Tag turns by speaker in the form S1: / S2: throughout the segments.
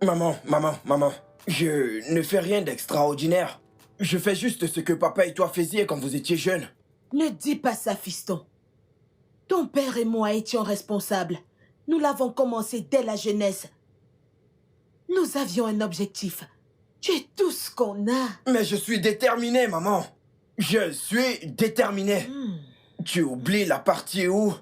S1: Maman, je ne fais rien d'extraordinaire. Je fais juste ce que papa et toi faisiez quand vous étiez jeunes.
S2: Ne dis pas ça, fiston. Ton père et moi étions responsables. Nous l'avons commencé dès la jeunesse. Nous avions un objectif. Tu es tout ce qu'on a.
S1: Mais je suis déterminé, maman. Je suis déterminé. Tu oublies la partie où,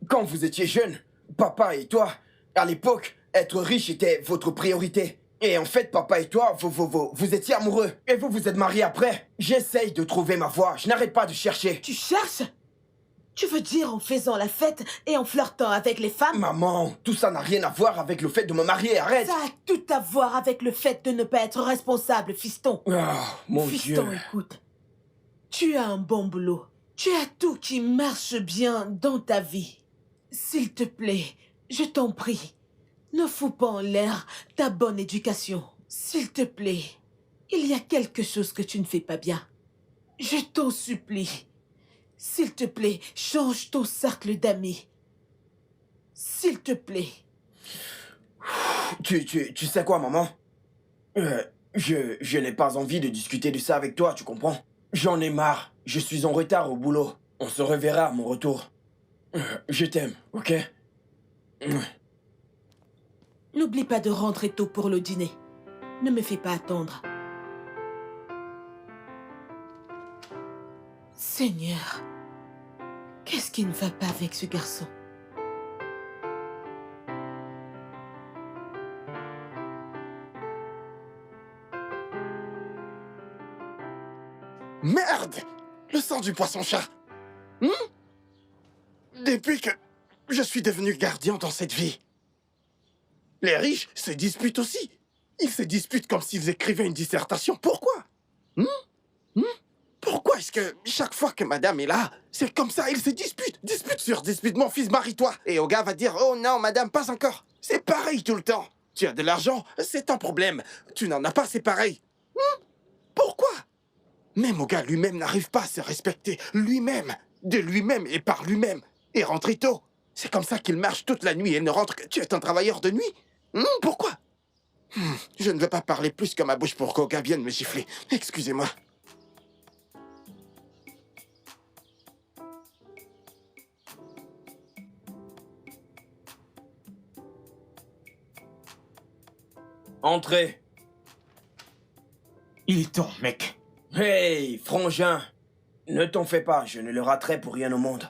S1: quand vous étiez jeunes, papa et toi, à l'époque, être riche était votre priorité. Et en fait, papa et toi, vous étiez amoureux. Et vous vous êtes mariés après. J'essaye de trouver ma voie. Je n'arrête pas de chercher.
S2: Tu cherches? Tu veux dire en faisant la fête et en flirtant avec les femmes?
S1: Maman, tout ça n'a rien à voir avec le fait de me marier, arrête.
S2: Ça a tout à voir avec le fait de ne pas être responsable, fiston.
S1: Ah, mon
S2: Fiston,
S1: Dieu.
S2: écoute. Tu as un bon boulot. Tu as tout qui marche bien dans ta vie. S'il te plaît, je t'en prie, ne fous pas en l'air ta bonne éducation. S'il te plaît, il y a quelque chose que tu ne fais pas bien. Je t'en supplie. S'il te plaît, change ton cercle d'amis. S'il te plaît.
S1: Tu sais quoi, maman? Je n'ai pas envie de discuter de ça avec toi, tu comprends? J'en ai marre. Je suis en retard au boulot. On se reverra à mon retour. Je t'aime, ok?
S2: N'oublie pas de rentrer tôt pour le dîner. Ne me fais pas attendre. Seigneur, qu'est-ce qui ne va pas avec ce garçon?
S3: Merde! Le sang du poisson-chat. Depuis que je suis devenu gardien dans cette vie, les riches se disputent aussi. Ils se disputent comme s'ils écrivaient une dissertation. Pourquoi? Pourquoi est-ce que chaque fois que madame est là, c'est comme ça, ils se disputent? Dispute sur dispute, mon fils, marie-toi. Et au gars va dire, oh non, madame, pas encore. C'est pareil tout le temps. Tu as de l'argent, c'est un problème. Tu n'en as pas, c'est pareil. Pourquoi? Même Oga lui-même n'arrive pas à se respecter. Lui-même, de lui-même et par lui-même. Et rentrer tôt. C'est comme ça qu'il marche toute la nuit et ne rentre que... Tu es un travailleur de nuit? Pourquoi? Je ne veux pas parler plus que ma bouche pour qu'Oga vienne me gifler. Excusez-moi.
S1: Entrez.
S4: Il est temps, mec.
S1: Hey, frangin. Ne t'en fais pas, je ne le raterai pour rien au monde.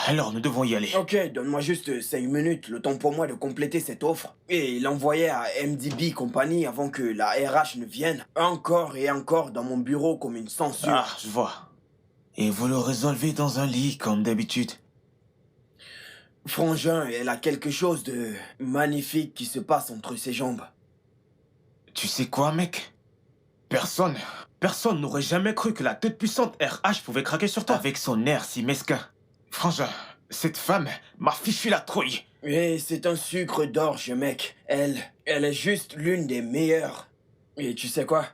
S4: Alors, nous devons y aller.
S1: Ok, donne-moi juste 5 minutes, le temps pour moi de compléter cette offre et l'envoyer à MDB Company avant que la RH ne vienne encore et encore dans mon bureau comme une censure.
S4: Ah, je vois. Et vous le résolvez dans un lit, comme d'habitude.
S1: Frangin, elle a quelque chose de magnifique qui se passe entre ses jambes.
S4: Tu sais quoi, mec? Personne n'aurait jamais cru que la toute puissante RH pouvait craquer sur toi avec son air si mesquin. Frangin, cette femme m'a fichu la trouille.
S1: Et c'est un sucre d'orge, mec. Elle est juste l'une des meilleures. Et tu sais quoi?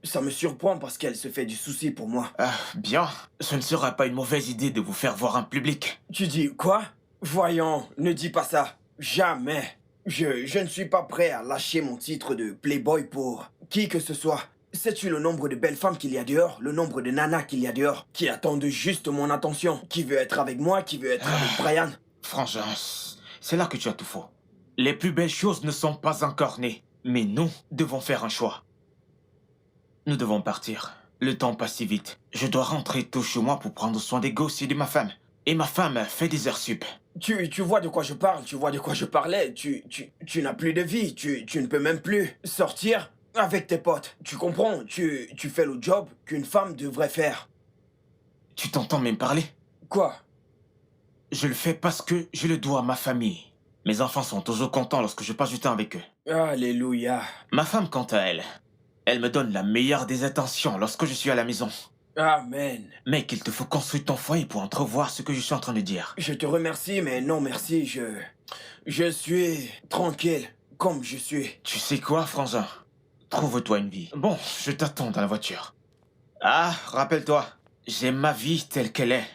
S1: Ça me surprend parce qu'elle se fait du souci pour moi.
S4: Ah, bien. Ce ne sera pas une mauvaise idée de vous faire voir un public.
S1: Tu dis quoi? Voyons, ne dis pas ça. Jamais. Je ne suis pas prêt à lâcher mon titre de Playboy pour qui que ce soit. Sais-tu le nombre de belles femmes qu'il y a dehors? Le nombre de nanas qu'il y a dehors? Qui attendent juste mon attention? Qui veut être avec moi? Qui veut être avec Brian?
S4: Frangin, c'est là que tu as tout faux. Les plus belles choses ne sont pas encore nées. Mais nous devons faire un choix. Nous devons partir. Le temps passe si vite. Je dois rentrer tôt chez moi pour prendre soin des gosses et de ma femme. Et ma femme fait des heures sup.
S1: Tu vois de quoi je parle? Tu vois de quoi je parlais? Tu n'as plus de vie. Tu ne peux même plus sortir avec tes potes. Tu comprends? Tu fais le job qu'une femme devrait faire.
S4: Tu t'entends même parler?
S1: Quoi?
S4: Je le fais parce que je le dois à ma famille. Mes enfants sont toujours contents lorsque je passe du temps avec eux.
S1: Alléluia.
S4: Ma femme, quant à elle, elle me donne la meilleure des attentions lorsque je suis à la maison.
S1: Amen.
S4: Mec, il te faut construire ton foyer pour entrevoir ce que je suis en train de dire.
S1: Je te remercie, mais non merci. Je suis tranquille, comme je suis.
S4: Tu sais quoi, frangin? Trouve-toi une vie. Bon, je t'attends dans la voiture. Ah, rappelle-toi, j'aime ma vie telle qu'elle est.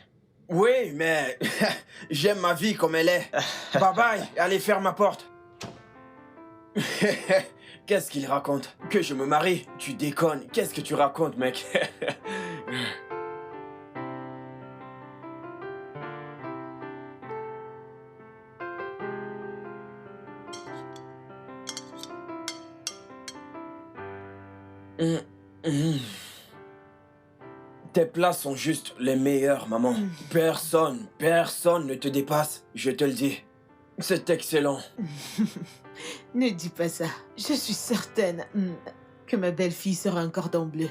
S1: Oui, mais j'aime ma vie comme elle est. Bye bye, allez, ferme ma porte. Qu'est-ce qu'il raconte? Que je me marie? Tu déconnes. Qu'est-ce que tu racontes, mec? Hum, hum. Tes plats sont juste les meilleurs, maman. Personne ne te dépasse, je te le dis. C'est excellent.
S2: Ne dis pas ça. Je suis certaine que ma belle-fille sera un cordon bleu.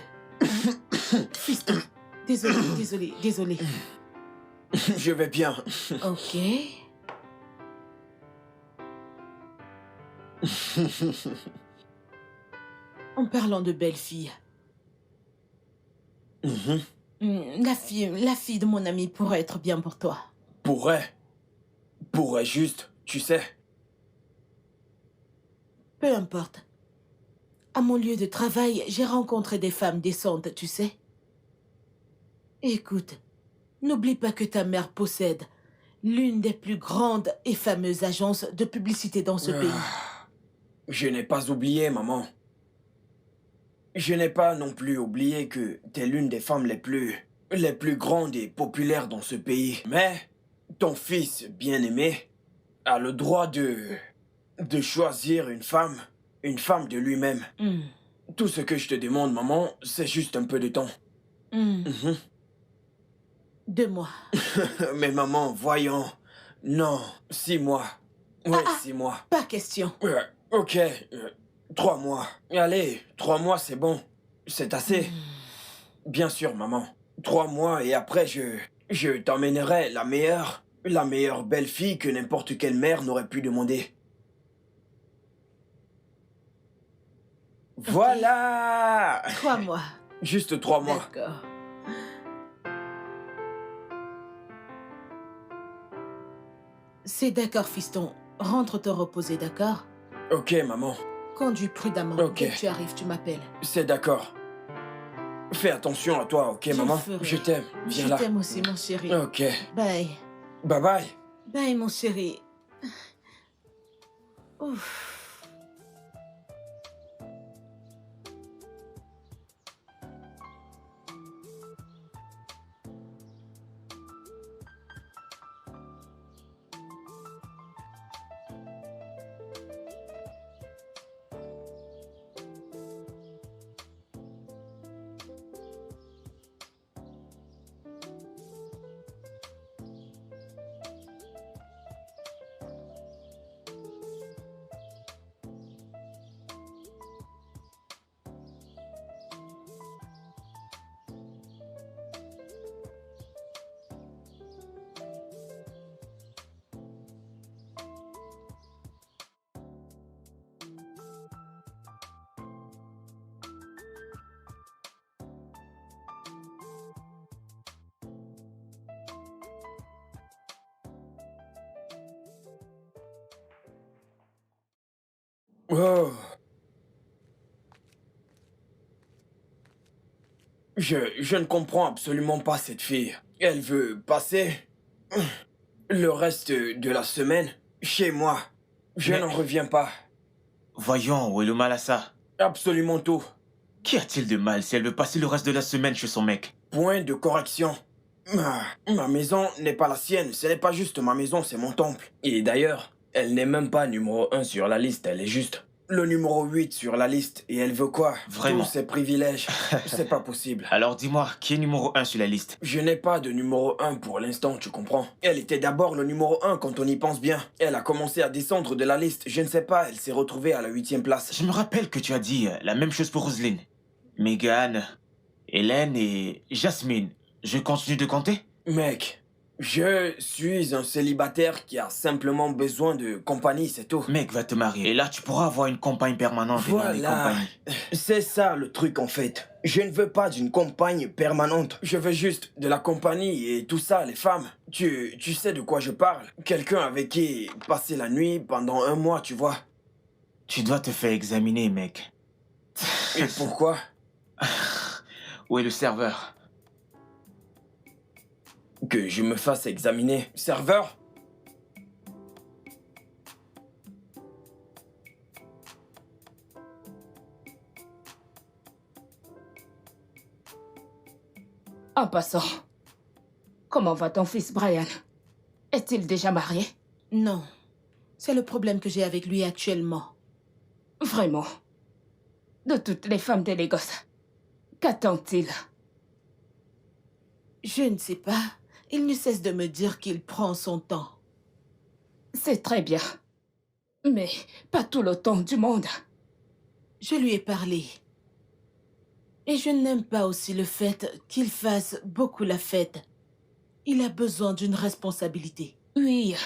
S2: Fiston, désolé.
S1: Je vais bien.
S2: Ok. En parlant de belle-fille,
S1: Mhm.
S2: la fille de mon ami pourrait être bien pour toi.
S1: Pourrait juste, tu sais.
S2: Peu importe. À mon lieu de travail, j'ai rencontré des femmes décentes, tu sais. Écoute, n'oublie pas que ta mère possède l'une des plus grandes et fameuses agences de publicité dans ce pays.
S1: Je n'ai pas oublié, maman. Je n'ai pas non plus oublié que t'es l'une des femmes les plus grandes et populaires dans ce pays. Mais ton fils bien-aimé a le droit de choisir une femme de lui-même. Tout ce que je te demande, maman, c'est juste un peu de temps. Mhm.
S2: 2 mois.
S1: Mais maman, voyons. Non, 6 mois. Oui, 6 mois.
S2: Pas question.
S1: Ok, 3 mois. Allez, 3 mois, c'est bon. C'est assez. Bien sûr, maman. 3 mois et après, je t'emmènerai la meilleure belle-fille que n'importe quelle mère n'aurait pu demander. Voilà!
S2: 3 mois.
S1: Juste 3 mois.
S2: D'accord. C'est d'accord, fiston. Rentre te reposer, d'accord?
S1: Ok, maman.
S2: Conduis prudemment.
S1: Ok.
S2: Dès que tu arrives, tu m'appelles.
S1: C'est d'accord. Fais attention à toi, ok,
S2: Je
S1: maman?
S2: le ferai.
S1: Je t'aime. Viens
S2: Je
S1: là.
S2: t'aime aussi, mon chéri.
S1: Ok.
S2: Bye.
S1: Bye bye.
S2: Bye, mon chéri. Ouf.
S1: Oh. Je ne comprends absolument pas cette fille. Elle veut passer le reste de la semaine chez moi. Je
S4: Mais-
S1: n'en reviens pas.
S4: Voyons, où est le mal à ça?
S1: Absolument tout.
S4: Qu'y a-t-il de mal si elle veut passer le reste de la semaine chez son mec?
S1: Point de correction. Ma maison n'est pas la sienne. Ce n'est pas juste ma maison, c'est mon temple. Et d'ailleurs, elle n'est même pas numéro 1 sur la liste. Elle est juste le numéro 8 sur la liste. Et elle veut quoi?
S4: Vraiment?
S1: Tous ses privilèges. C'est pas possible.
S4: Alors dis-moi, qui est numéro 1 sur la liste?
S1: Je n'ai pas de numéro 1 pour l'instant, tu comprends? Elle était d'abord le numéro 1 quand on y pense bien. Elle a commencé à descendre de la liste. Je ne sais pas, elle s'est retrouvée à la 8e place.
S4: Je me rappelle que tu as dit la même chose pour Roselyne. Megan, Hélène et Jasmine. Je continue de compter?
S1: Mec, je suis un célibataire qui a simplement besoin de compagnie, c'est tout.
S4: Mec, va te marier. Et là, tu pourras avoir une compagne permanente et non des
S1: Voilà.
S4: compagnies.
S1: C'est ça le truc en fait. Je ne veux pas d'une compagne permanente. Je veux juste de la compagnie et tout ça, les femmes. Tu sais de quoi je parle. Quelqu'un avec qui passer la nuit pendant 1 mois, tu vois.
S4: Tu dois te faire examiner, mec.
S1: Et pourquoi?
S4: Où est le serveur?
S1: Que je me fasse examiner. Serveur?
S5: En passant, comment va ton fils Brian? Est-il déjà marié?
S2: Non. C'est le problème que j'ai avec lui actuellement.
S5: Vraiment? De toutes les femmes de Lagos, qu'attend-il?
S2: Je ne sais pas. Il ne cesse de me dire qu'il prend son temps.
S5: C'est très bien. Mais pas tout le temps du monde.
S2: Je lui ai parlé. Et je n'aime pas aussi le fait qu'il fasse beaucoup la fête. Il a besoin d'une responsabilité.
S5: Oui.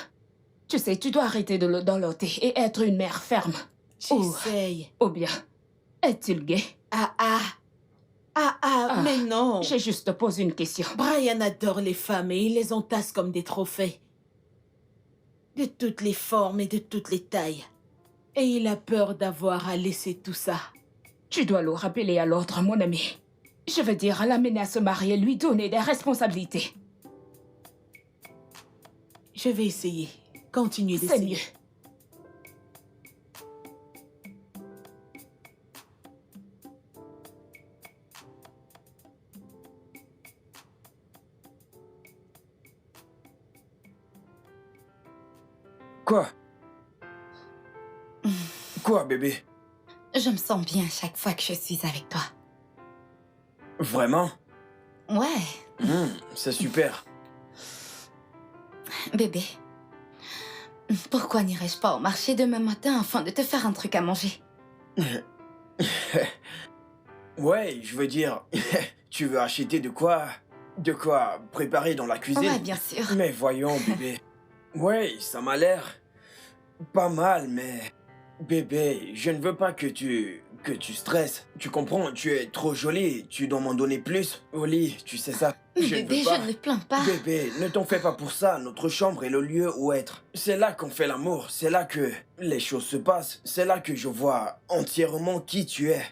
S5: Tu sais, tu dois arrêter de le dorloter et être une mère ferme.
S2: J'essaye.
S5: Ou bien, est-il gay?
S2: Mais non.
S5: J'ai juste posé une question.
S2: Brian adore les femmes et il les entasse comme des trophées. De toutes les formes et de toutes les tailles. Et il a peur d'avoir à laisser tout ça.
S5: Tu dois le rappeler à l'ordre, mon ami. Je veux dire, l'amener à se marier, lui donner des responsabilités.
S2: Je vais essayer. Continue
S5: C'est
S2: d'essayer.
S5: mieux.
S1: Quoi? Quoi, bébé?
S6: Je me sens bien chaque fois que je suis avec toi.
S1: Vraiment?
S6: Ouais,
S1: C'est super.
S6: bébé. Pourquoi n'irais-je pas au marché demain matin afin de te faire un truc à manger?
S1: Ouais, je veux dire, tu veux acheter de quoi préparer dans la cuisine?
S6: Ouais, bien sûr.
S1: Mais voyons, bébé. Ouais, ça m'a l'air pas mal, mais... Bébé, je ne veux pas que tu stresses. Tu comprends? Tu es trop jolie. Tu dois m'en donner plus. Au lit, tu sais ça. Je ne
S6: Bébé,
S1: veux pas.
S6: je ne plains pas.
S1: Bébé, ne t'en fais pas pour ça. Notre chambre est le lieu où être. C'est là qu'on fait l'amour. C'est là que les choses se passent. C'est là que je vois entièrement qui tu es.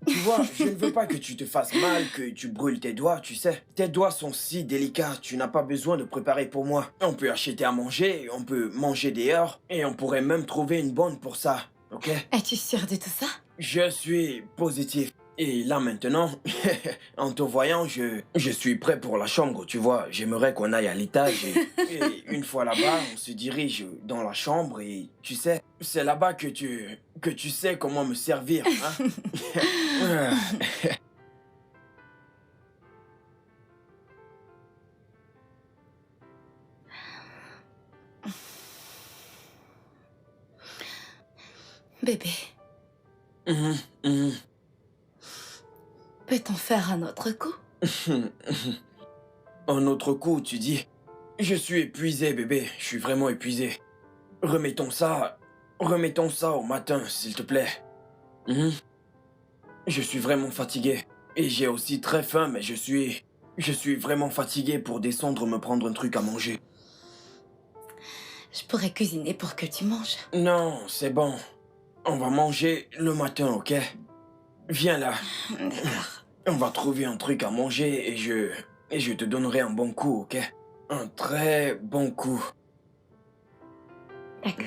S1: Tu vois, je ne veux pas que tu te fasses mal, que tu brûles tes doigts, tu sais. Tes doigts sont si délicats, tu n'as pas besoin de préparer pour moi. On peut acheter à manger, on peut manger dehors, et on pourrait même trouver une bonne pour ça, ok?
S6: Es-tu sûr de tout ça?
S1: Je suis positif. Et là maintenant, en te voyant, je suis prêt pour la chambre, tu vois. J'aimerais qu'on aille à l'étage et une fois là-bas, on se dirige dans la chambre et tu sais, c'est là-bas que tu sais comment me servir, hein.
S6: Bébé,
S1: Mhm, mhm.
S6: peut-on faire un autre coup?
S1: Un autre coup, tu dis. Je suis épuisé, bébé. Je suis vraiment épuisé. Remettons ça au matin, s'il te plaît. Mhm. Je suis vraiment fatigué. Et j'ai aussi très faim, mais je suis vraiment fatigué pour descendre me prendre un truc à manger.
S6: Je pourrais cuisiner pour que tu manges.
S1: Non, c'est bon. On va manger le matin, ok? Viens là.
S6: D'accord.
S1: On va trouver un truc à manger et je te donnerai un bon coup, ok? Un très bon coup.
S6: D'accord.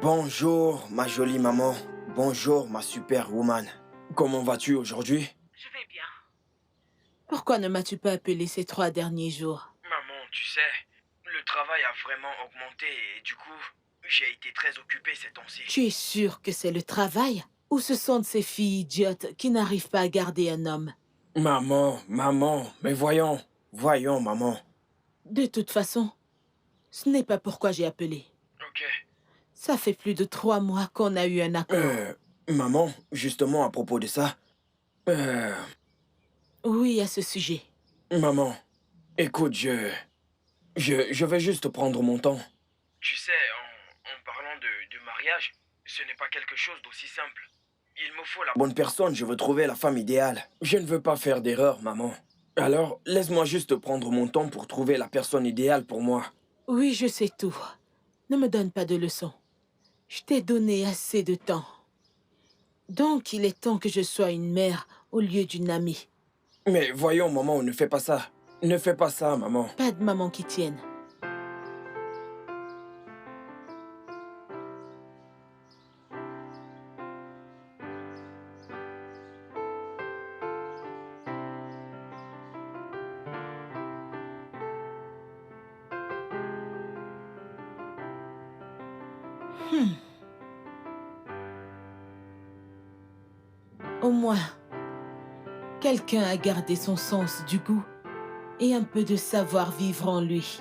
S1: Bonjour, ma jolie maman. Bonjour, ma superwoman. Comment vas-tu aujourd'hui?
S2: Je vais bien. Pourquoi ne m'as-tu pas appelé ces 3 derniers jours?
S1: Maman, tu sais, le travail a vraiment augmenté et du coup, j'ai été très occupé ces temps-ci.
S2: Tu es sûr que c'est le travail? Ou ce sont de ces filles idiotes qui n'arrivent pas à garder un homme?
S1: Maman, mais voyons, maman.
S2: De toute façon, ce n'est pas pourquoi j'ai appelé.
S1: Ok.
S2: Ça fait plus de 3 mois qu'on a eu un accord.
S1: Maman, justement à propos de ça,
S2: Oui, à ce sujet.
S1: maman, écoute, je vais juste prendre mon temps. Tu sais, en parlant de mariage, ce n'est pas quelque chose d'aussi simple. Il me faut la bonne personne, je veux trouver la femme idéale. Je ne veux pas faire d'erreur, maman. Alors, laisse-moi juste prendre mon temps pour trouver la personne idéale pour moi.
S2: Oui, je sais tout. Ne me donne pas de leçons. Je t'ai donné assez de temps. Donc, il est temps que je sois une mère au lieu d'une amie.
S1: Mais voyons, maman, on ne fait pas ça. Ne fais pas ça, maman.
S2: Pas de maman qui tienne. Au moins, quelqu'un a gardé son sens du goût et un peu de savoir-vivre en lui.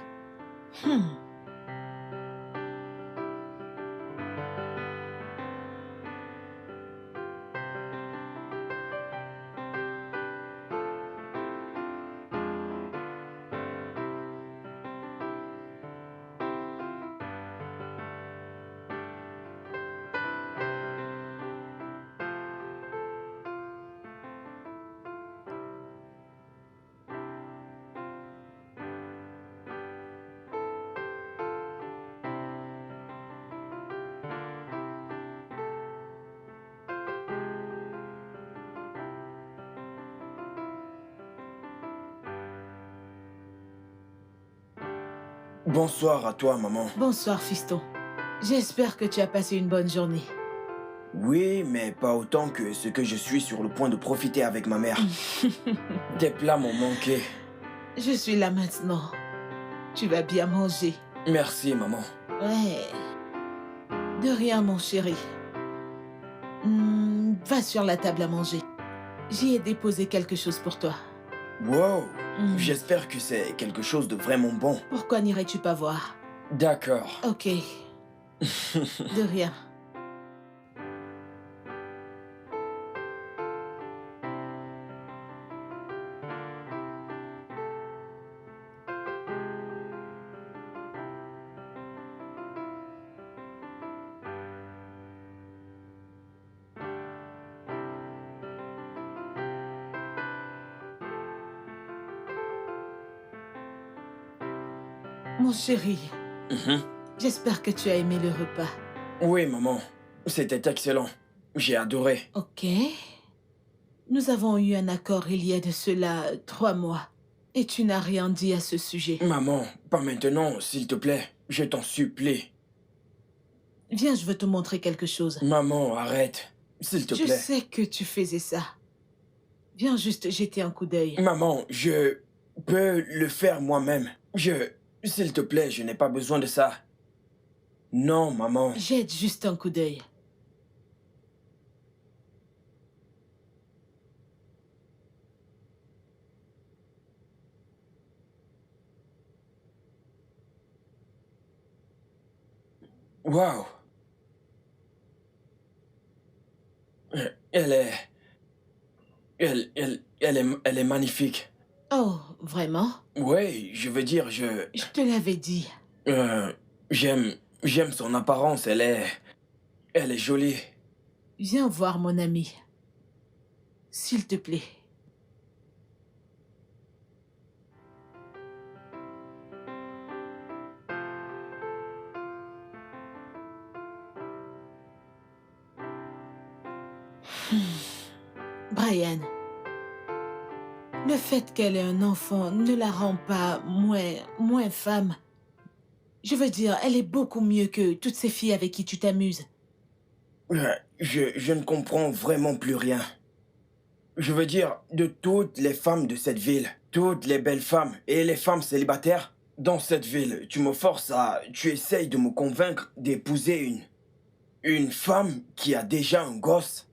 S1: Bonsoir à toi, maman.
S2: Bonsoir, fiston. J'espère que tu as passé une bonne journée.
S1: Oui, mais pas autant que ce que je suis sur le point de profiter avec ma mère. Tes plats m'ont manqué.
S2: Je suis là maintenant. Tu vas bien manger.
S1: Merci, maman.
S2: Ouais. De rien, mon chéri. Va sur la table à manger. J'y ai déposé quelque chose pour toi.
S1: Wow.
S2: Hmm.
S1: J'espère que c'est quelque chose de vraiment bon.
S2: Pourquoi n'irais-tu pas voir?
S1: D'accord.
S2: Ok. De rien. Mon chéri, j'espère que tu as aimé le repas.
S1: Oui, maman. C'était excellent. J'ai adoré.
S2: Ok. Nous avons eu un accord il y a de cela 3 mois. Et tu n'as rien dit à ce sujet.
S1: Maman, pas maintenant, s'il te plaît. Je t'en supplie.
S2: Viens, je veux te montrer quelque chose.
S1: Maman, arrête. S'il te
S2: Je
S1: plaît.
S2: sais que tu faisais ça. Viens juste jeter un coup d'œil.
S1: Maman, je peux le faire moi-même. S'il te plaît, je n'ai pas besoin de ça. Non, maman.
S2: Jette juste un coup d'œil.
S1: Waouh. Elle est... Elle est magnifique.
S2: Oh, vraiment?
S1: Oui, je veux dire,
S2: Je te l'avais dit.
S1: j'aime son apparence, elle est jolie.
S2: Viens voir mon ami. S'il te plaît. Brian, le fait qu'elle ait un enfant ne la rend pas moins femme. Je veux dire, elle est beaucoup mieux que toutes ces filles avec qui tu t'amuses.
S1: Je ne comprends vraiment plus rien. Je veux dire, de toutes les femmes de cette ville, toutes les belles femmes et les femmes célibataires, dans cette ville, tu essayes de me convaincre d'épouser une femme qui a déjà un gosse.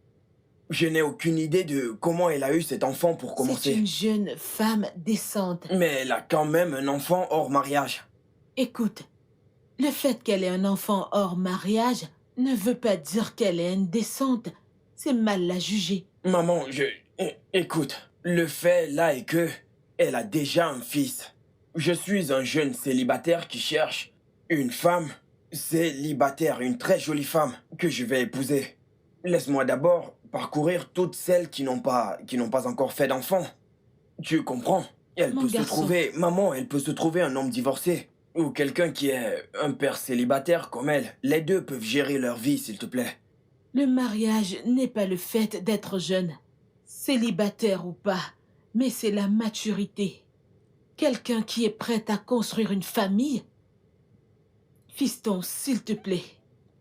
S1: Je n'ai aucune idée de comment elle a eu cet enfant pour
S2: C'est
S1: commencer.
S2: une jeune femme décente.
S1: Mais elle a quand même un enfant hors mariage.
S2: Écoute, le fait qu'elle ait un enfant hors mariage ne veut pas dire qu'elle est indécente. C'est mal la juger.
S1: Maman, écoute, le fait là est que elle a déjà un fils. Je suis un jeune célibataire qui cherche une femme célibataire, une très jolie femme que je vais épouser. Laisse-moi d'abord parcourir toutes celles qui n'ont pas encore fait d'enfant. Tu comprends?
S2: Mon garçon.
S1: Maman, elle peut se trouver un homme divorcé. Ou quelqu'un qui est un père célibataire comme elle. Les deux peuvent gérer leur vie, s'il te plaît.
S2: Le mariage n'est pas le fait d'être jeune, célibataire ou pas, mais c'est la maturité. quelqu'un qui est prêt à construire une famille. Fiston, s'il te plaît,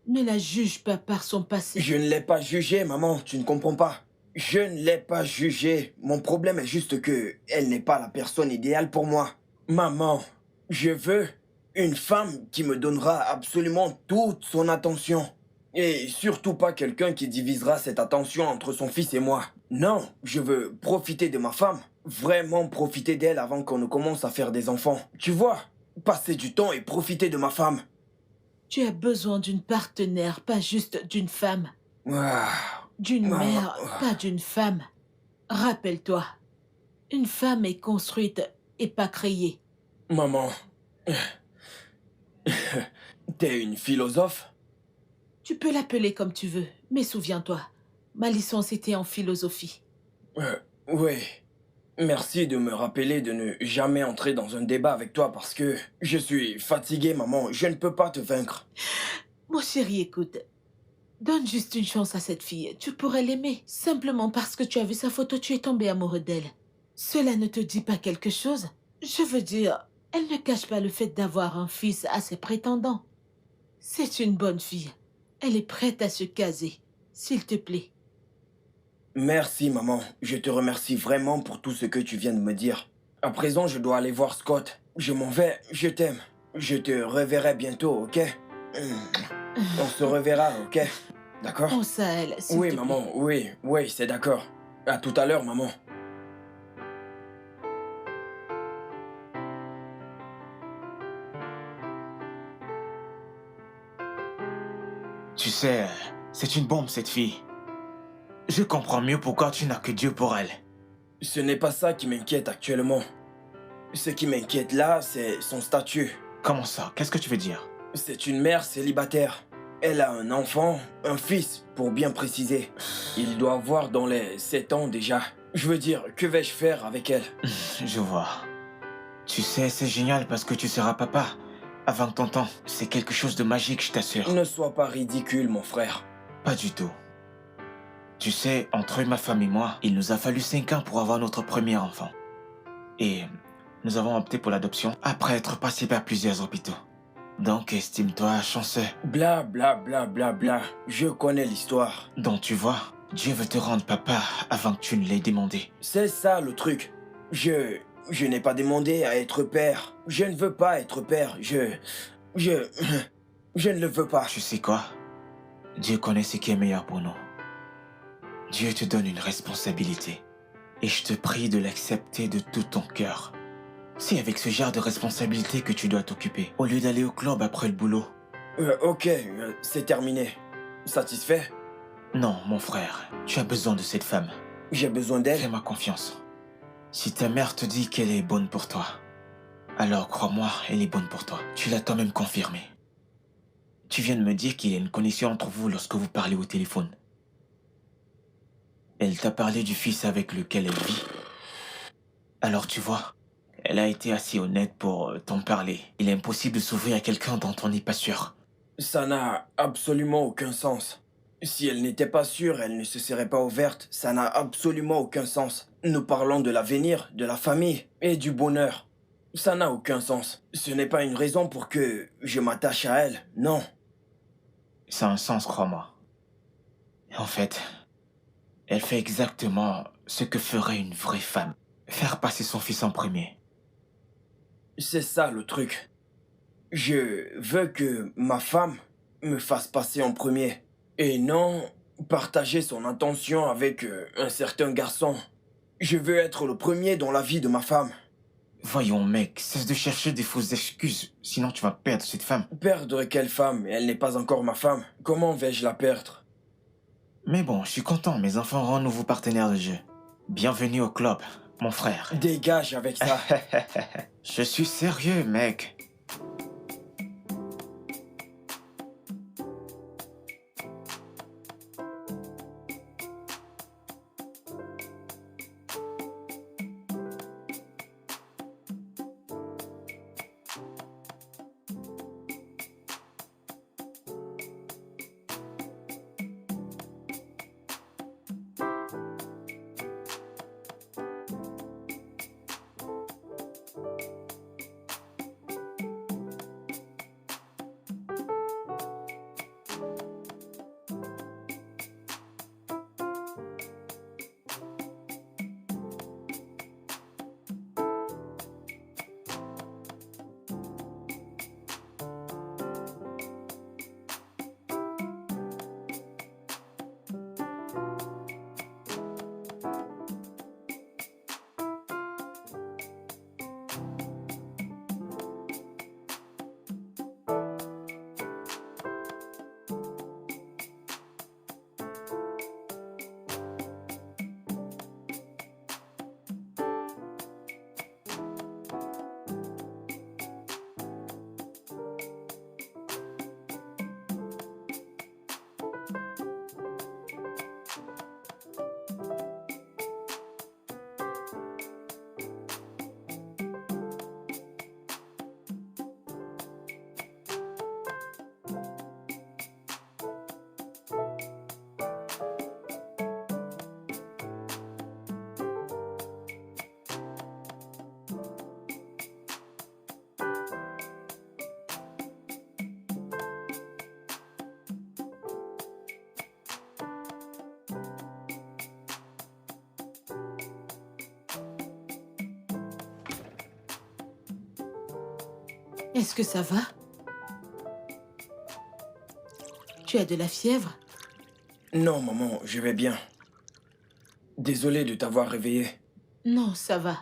S2: ne la juge pas par son passé.
S1: Je ne l'ai pas jugée, maman, tu ne comprends pas. Je ne l'ai pas jugée. Mon problème est juste que elle n'est pas la personne idéale pour moi. Maman, je veux une femme qui me donnera absolument toute son attention. Et surtout pas quelqu'un qui divisera cette attention entre son fils et moi. Non, je veux profiter de ma femme. Vraiment profiter d'elle avant qu'on ne commence à faire des enfants. Tu vois, passer du temps et profiter de ma femme.
S2: Tu as besoin d'une partenaire, pas juste d'une femme.
S1: Ah,
S2: D'une
S1: Maman.
S2: mère, pas d'une femme. Rappelle-toi, une femme est construite et pas créée.
S1: maman. T'es une philosophe?
S2: Tu peux l'appeler comme tu veux, mais souviens-toi, ma licence était en philosophie.
S1: Oui. Merci de me rappeler de ne jamais entrer dans un débat avec toi parce que je suis fatigué, maman. Je ne peux pas te vaincre.
S2: Mon chéri, écoute, donne juste une chance à cette fille. Tu pourrais l'aimer. Simplement parce que tu as vu sa photo, tu es tombé amoureux d'elle. Cela ne te dit pas quelque chose? Je veux dire, elle ne cache pas le fait d'avoir un fils à ses prétendants. C'est une bonne fille. Elle est prête à se caser. S'il te plaît.
S1: Merci, maman. Je te remercie vraiment pour tout ce que tu viens de me dire. À présent, je dois aller voir Scott. Je m'en vais. Je t'aime. Je te reverrai bientôt, ok? On se reverra, ok? D'accord?
S2: Pense à elle, s'il
S1: Oui,
S2: te plaît.
S1: maman. Oui, c'est d'accord. À tout à l'heure, maman.
S4: Tu sais, c'est une bombe cette fille. Je comprends mieux pourquoi tu n'as que Dieu pour elle.
S1: Ce n'est pas ça qui m'inquiète actuellement. Ce qui m'inquiète là, c'est son statut.
S4: Comment ça? Qu'est-ce que tu veux dire?
S1: C'est une mère célibataire. Elle a un enfant, un fils, pour bien préciser. Il doit avoir dans les 7 ans déjà. Je veux dire, que vais-je faire avec elle?
S4: Je vois. Tu sais, c'est génial parce que tu seras papa. Avant ton temps, c'est quelque chose de magique, je t'assure.
S1: Ne sois pas ridicule, mon frère.
S4: Pas du tout. Tu sais, entre ma femme et moi, il nous a fallu 5 ans pour avoir notre premier enfant. Et nous avons opté pour l'adoption après être passé par plusieurs hôpitaux. Donc, estime-toi chanceux.
S1: Bla bla bla bla bla. Je connais l'histoire.
S4: Donc, tu vois, Dieu veut te rendre papa avant que tu ne l'aies demandé.
S1: C'est ça le truc. Je n'ai pas demandé à être père. Je ne veux pas être père. Je ne le veux pas.
S4: Tu sais quoi? Dieu connaît ce qui est meilleur pour nous. Dieu te donne une responsabilité. Et je te prie de l'accepter de tout ton cœur. C'est avec ce genre de responsabilité que tu dois t'occuper, au lieu d'aller au club après le boulot.
S1: Ok, c'est terminé. Satisfait?
S4: Non, mon frère, tu as besoin de cette femme.
S1: J'ai besoin d'elle.
S4: Fais-moi confiance. Si ta mère te dit qu'elle est bonne pour toi, alors crois-moi, elle est bonne pour toi. Tu l'as toi-même confirmé. Tu viens de me dire qu'il y a une connexion entre vous lorsque vous parlez au téléphone. Elle t'a parlé du fils avec lequel elle vit. Alors tu vois, elle a été assez honnête pour t'en parler. Il est impossible de s'ouvrir à quelqu'un dont on n'est pas sûr.
S1: Ça n'a absolument aucun sens. Si elle n'était pas sûre, elle ne se serait pas ouverte. Ça n'a absolument aucun sens. Nous parlons de l'avenir, de la famille et du bonheur. Ça n'a aucun sens. Ce n'est pas une raison pour que je m'attache à elle, non.
S4: Ça a un sens, crois-moi. En fait, elle fait exactement ce que ferait une vraie femme. Faire passer son fils en premier.
S1: C'est ça le truc. Je veux que ma femme me fasse passer en premier. Et non partager son intention avec un certain garçon. Je veux être le premier dans la vie de ma femme.
S4: Voyons, mec, cesse de chercher des fausses excuses, sinon tu vas perdre cette femme.
S1: Perdre quelle femme? Elle n'est pas encore ma femme. Comment vais-je la perdre?
S4: Mais bon, je suis content, mes enfants auront un nouveau partenaire de jeu. Bienvenue au club, mon frère.
S1: Dégage avec ça.
S4: Je suis sérieux, mec.
S2: Est-ce que ça va? Tu as de la fièvre?
S1: Non, maman, je vais bien. Désolé de t'avoir réveillé.
S2: Non, ça va.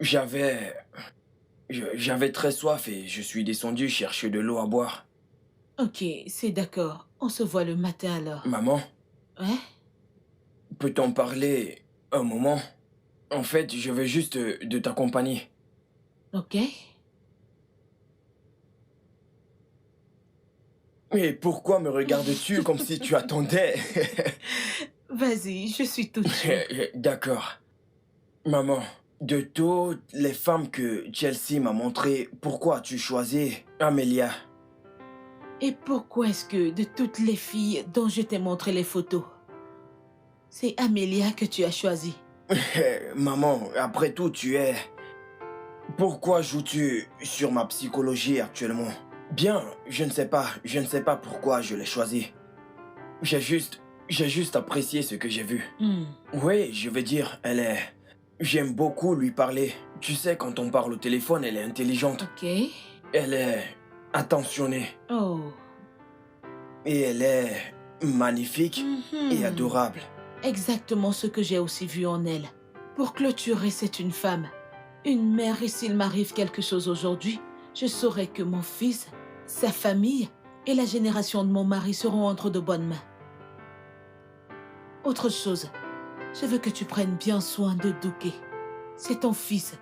S1: J'avais très soif et je suis descendu chercher de l'eau à boire.
S2: Ok, c'est d'accord. On se voit le matin alors.
S1: Maman,
S2: Ouais?
S1: peut-on parler un moment? En fait, je veux juste de t'accompagner.
S2: Ok.
S1: Mais pourquoi me regardes-tu comme si tu attendais?
S2: Vas-y, je suis toute chou.
S1: D'accord. Maman, de toutes les femmes que Chelsea m'a montrées, pourquoi as-tu choisi Amelia?
S2: Et pourquoi est-ce que de toutes les filles dont je t'ai montré les photos, c'est Amelia que tu as choisie?
S1: Maman, après tout, tu es... Pourquoi joues-tu sur ma psychologie actuellement? Bien, je ne sais pas pourquoi je l'ai choisie. J'ai juste apprécié ce que j'ai vu. Oui, je veux dire, elle est... J'aime beaucoup lui parler. Tu sais, quand on parle au téléphone, elle est intelligente.
S2: Ok.
S1: Elle est attentionnée.
S2: Oh.
S1: Et elle est magnifique et adorable.
S2: Exactement ce que j'ai aussi vu en elle. Pour clôturer, c'est une femme. Une mère, et s'il m'arrive quelque chose aujourd'hui, je saurai que mon fils, sa famille et la génération de mon mari seront entre de bonnes mains. Autre chose, je veux que tu prennes bien soin de Douké. C'est ton fils,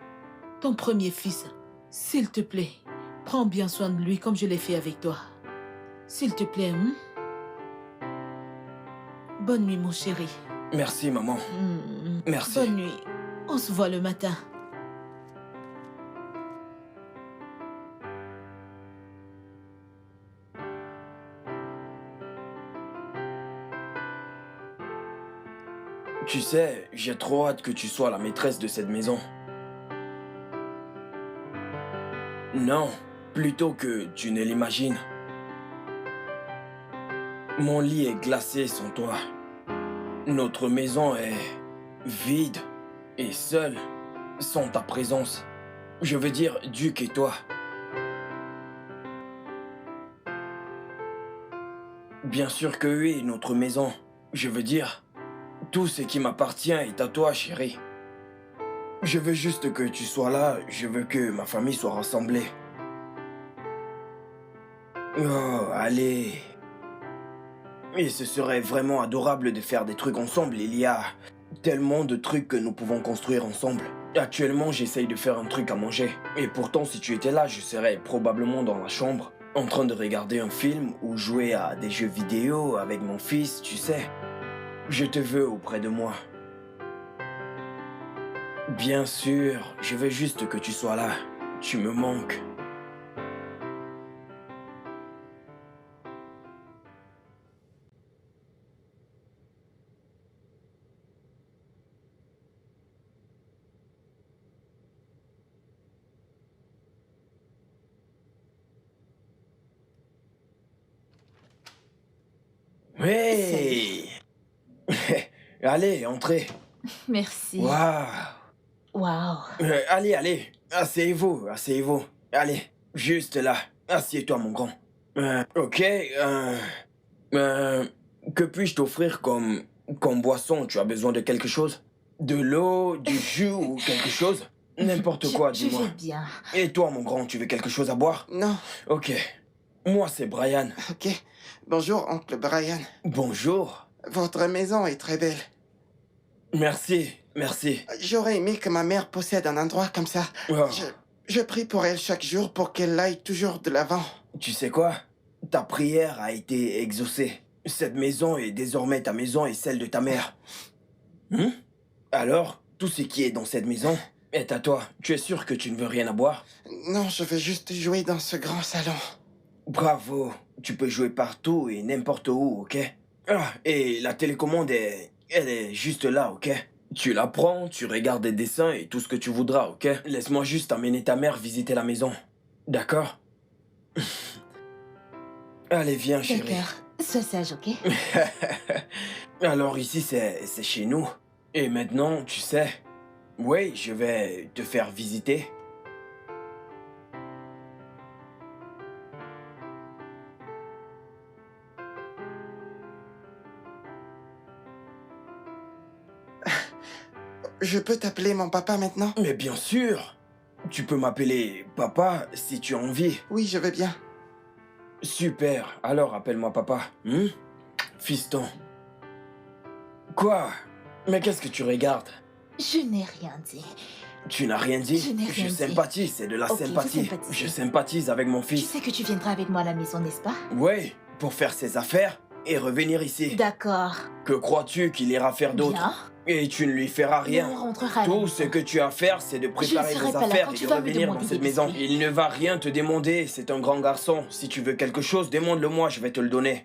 S2: ton premier fils. S'il te plaît, prends bien soin de lui comme je l'ai fait avec toi. S'il te plaît, Bonne nuit, mon chéri.
S1: Merci, maman. Merci.
S2: Bonne nuit. On se voit le matin.
S1: Tu sais, j'ai trop hâte que tu sois la maîtresse de cette maison. Non, plutôt que tu ne l'imagines. Mon lit est glacé sans toi. Notre maison est vide et seule sans ta présence. Je veux dire, Duke et toi. Bien sûr que oui, notre maison. Je veux dire, tout ce qui m'appartient est à toi, chérie. Je veux juste que tu sois là, je veux que ma famille soit rassemblée. Oh, allez. Et ce serait vraiment adorable de faire des trucs ensemble. Il y a tellement de trucs que nous pouvons construire ensemble. Actuellement, j'essaye de faire un truc à manger. Et pourtant, si tu étais là, je serais probablement dans la chambre, en train de regarder un film ou jouer à des jeux vidéo avec mon fils, tu sais. Je te veux auprès de moi. Bien sûr, je veux juste que tu sois là. Tu me manques. Hey! Allez, entrez.
S6: Merci.
S1: Waouh!
S6: Waouh.
S1: Allez, asseyez-vous, asseyez-vous. Allez, juste là. Assieds-toi, mon grand. Ok, que puis-je t'offrir comme Comme boisson, tu as besoin de quelque chose? De l'eau, du jus ou quelque chose? N'importe quoi,
S7: Je
S1: dis-moi.
S7: vais bien.
S1: Et toi, mon grand, tu veux quelque chose à boire?
S3: Non,
S1: Ok. Moi, c'est Brian.
S3: ok. Bonjour, oncle Brian.
S1: Bonjour.
S3: Votre maison est très belle.
S1: Merci, merci.
S3: J'aurais aimé que ma mère possède un endroit comme ça.
S1: Oh,
S3: Je prie pour elle chaque jour pour qu'elle aille toujours de l'avant.
S1: tu sais quoi? Ta prière a été exaucée. Cette maison est désormais ta maison et celle de ta mère. Alors, tout ce qui est dans cette maison est à toi. Tu es sûr que tu ne veux rien à boire?
S3: Non, je veux juste jouer dans ce grand salon.
S1: Bravo. Tu peux jouer partout et n'importe où, ok? Ah, et la télécommande elle est juste là, ok? Tu la prends, tu regardes des dessins et tout ce que tu voudras, ok? Laisse-moi juste amener ta mère visiter la maison. D'accord? Allez, viens, chérie.
S7: D'accord. Sois sage, ok?
S1: Alors ici, c'est chez nous. Et maintenant, tu sais... Oui, je vais te faire visiter.
S3: Je peux t'appeler mon papa maintenant?
S1: Mais bien sûr! Tu peux m'appeler papa si tu as envie.
S3: Oui, je veux bien.
S1: Super, alors appelle-moi papa. Fiston. Quoi? Mais qu'est-ce que tu regardes?
S7: Je n'ai rien dit.
S1: Tu n'as rien dit?
S7: Je n'ai rien
S1: Je
S7: dit.
S1: sympathise, c'est de la
S7: Ok, vous
S1: sympathie.
S7: sympathisez.
S1: Je sympathise avec mon
S7: Tu
S1: fils.
S7: sais que tu viendras avec moi à la maison, n'est-ce pas?
S1: Oui, pour faire ses affaires et revenir ici.
S7: D'accord.
S1: Que crois-tu qu'il ira faire d'autre?
S7: Bien.
S1: Et tu ne lui feras
S7: On
S1: rien.
S7: rentrera à la
S1: Tout
S7: maison.
S1: ce que tu as à faire, c'est de préparer
S7: serai
S1: tes
S7: pas là
S1: affaires
S7: quand
S1: et
S7: tu
S1: de
S7: vas me
S1: revenir dans
S7: demander
S1: cette
S7: des
S1: maison.
S7: biscuits.
S1: Il ne va rien te demander, c'est un grand garçon. Si tu veux quelque chose, demande-le-moi, je vais te le donner.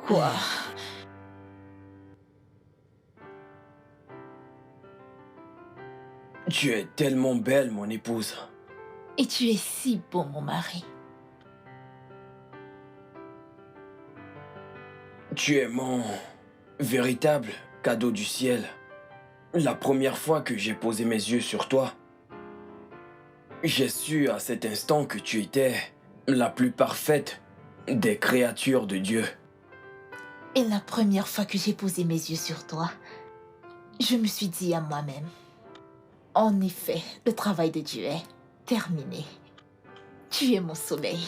S7: Quoi?
S1: Tu es tellement belle, mon épouse.
S7: Et tu es si beau, mon mari.
S1: Tu es mon véritable cadeau du ciel. La première fois que j'ai posé mes yeux sur toi, j'ai su à cet instant que tu étais la plus parfaite des créatures de Dieu.
S7: Et la première fois que j'ai posé mes yeux sur toi, je me suis dit à moi-même, en effet, le travail de Dieu est terminé. Tu es mon soleil.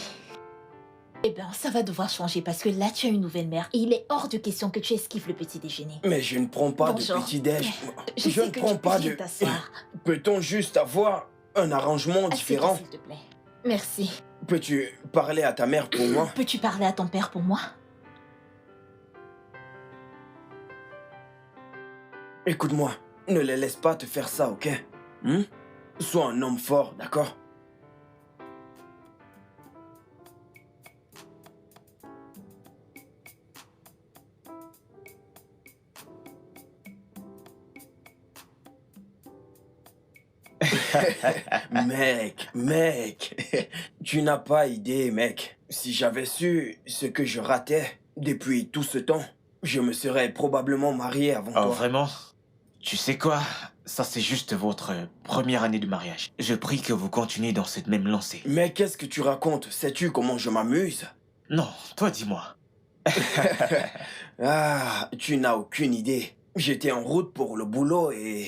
S7: Eh bien, ça va devoir changer parce que là, tu as une nouvelle mère et il est hors de question que tu esquives le petit déjeuner.
S1: Mais je ne prends pas
S7: Bonjour.
S1: de petit-déj.
S7: Je
S1: Je
S7: sais
S1: ne
S7: que
S1: prends
S7: tu
S1: pas
S7: peux
S1: de...
S7: t'asseoir.
S1: Peut-on juste avoir un arrangement différent?
S7: Assieds-toi, s'il te plaît. Merci.
S1: Peux-tu parler à ta mère pour moi?
S7: Peux-tu parler à ton père pour moi?
S1: Écoute-moi, ne les laisse pas te faire ça, ok? Hmm? Sois un homme fort, d'accord? Mec, tu n'as pas idée, mec. Si j'avais su ce que je ratais depuis tout ce temps, je me serais probablement marié avant
S4: Oh,
S1: toi.
S4: vraiment? Tu sais quoi? Ça, c'est juste votre première année de mariage. Je prie que vous continuez dans cette même lancée.
S1: Mais qu'est-ce que tu racontes? Sais-tu comment je m'amuse?
S4: Non, toi, dis-moi.
S1: Ah, tu n'as aucune idée. J'étais en route pour le boulot et...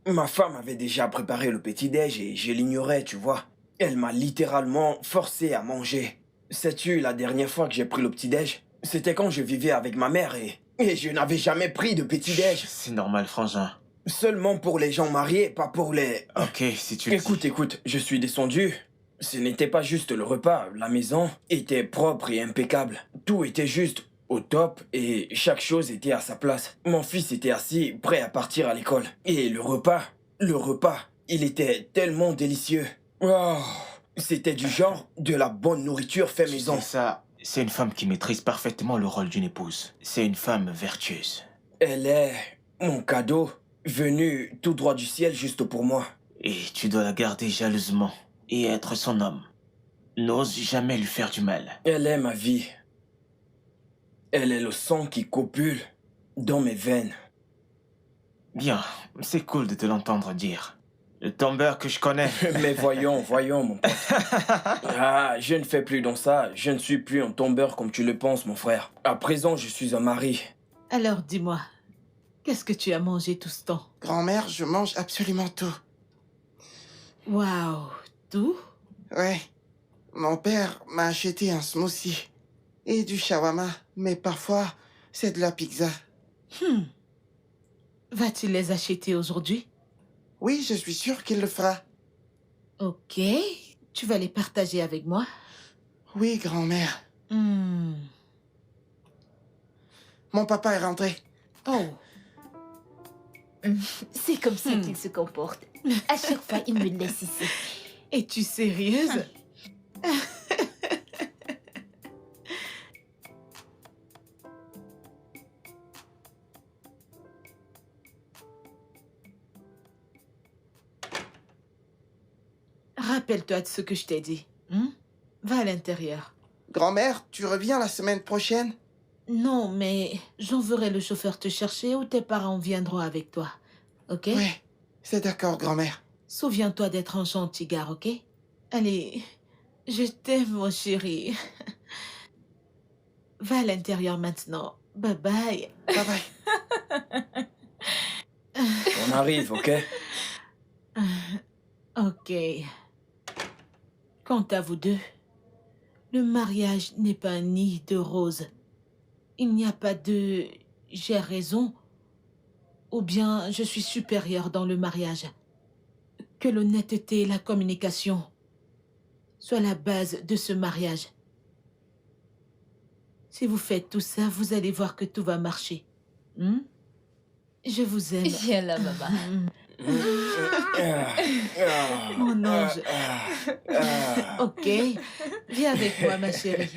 S1: Ma femme avait déjà préparé le petit-déj et je l'ignorais, tu vois. Elle m'a littéralement forcé à manger. Sais-tu, la dernière fois que j'ai pris le petit-déj, c'était quand je vivais avec ma mère et je n'avais jamais pris de petit-déj.
S4: C'est normal, frangin.
S1: Seulement pour les gens mariés, pas pour les...
S4: Ok, si tu le dis.
S1: Écoute, je suis descendu. Ce n'était pas juste le repas, la maison était propre et impeccable. Tout était juste au top et chaque chose était à sa place. Mon fils était assis, prêt à partir à l'école. Et le repas, il était tellement délicieux. Oh, c'était du genre de la bonne nourriture fait
S4: Tu
S1: maison.
S4: sais ça, c'est une femme qui maîtrise parfaitement le rôle d'une épouse. C'est une femme vertueuse.
S1: Elle est mon cadeau, venu tout droit du ciel juste pour moi.
S4: Et tu dois la garder jalousement et être son homme. N'ose jamais lui faire du mal.
S1: Elle est ma vie. Elle est le sang qui copule dans mes veines.
S4: Bien, c'est cool de te l'entendre dire. Le tombeur que je connais.
S1: Mais voyons, mon pote. Ah, je ne fais plus dans ça. Je ne suis plus un tombeur comme tu le penses, mon frère. À présent, je suis un mari.
S2: Alors dis-moi, qu'est-ce que tu as mangé tout ce temps?
S3: Grand-mère, je mange absolument tout.
S2: Waouh, tout?
S3: Ouais. Mon père m'a acheté un smoothie et du shawarma, mais parfois, c'est de la pizza.
S2: Vas-tu les acheter aujourd'hui?
S3: Oui, je suis sûr qu'il le fera.
S2: Ok, tu vas les partager avec moi?
S3: Oui, grand-mère.
S2: Hmm.
S3: Mon papa est rentré.
S2: Oh,
S7: C'est comme ça qu'il se comporte. À chaque fois, il me laisse ici.
S2: es-tu sérieuse? Rappelle-toi de ce que je t'ai dit. Va à l'intérieur.
S3: Grand-mère, tu reviens la semaine prochaine?
S2: Non, mais j'enverrai le chauffeur te chercher ou tes parents viendront avec toi. Ok?
S3: Oui, c'est d'accord, grand-mère.
S2: Souviens-toi d'être un gentil gars, ok? Allez, je t'aime, mon chéri. Va à l'intérieur maintenant. Bye bye.
S3: Bye bye.
S1: On arrive, ok?
S2: Ok. Quant à vous deux, le mariage n'est pas un nid de roses. Il n'y a pas de j'ai raison ou bien je suis supérieur dans le mariage. Que l'honnêteté et la communication soient la base de ce mariage. Si vous faites tout ça, vous allez voir que tout va marcher. Je vous aime.
S7: Viens là, maman.
S2: Mon ange. Ok, viens avec moi, ma chérie.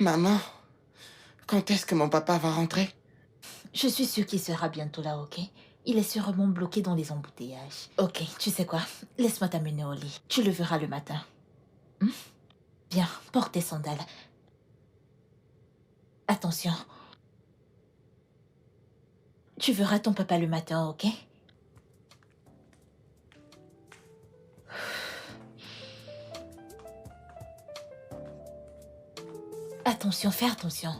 S3: Maman, quand est-ce que mon papa va rentrer?
S7: Je suis sûre qu'il sera bientôt là, ok? Il est sûrement bloqué dans les embouteillages. Ok, tu sais quoi? Laisse-moi t'amener au lit. Tu le verras le matin. Viens, porte tes sandales. Attention. Tu verras ton papa le matin, ok? Attention, fais attention.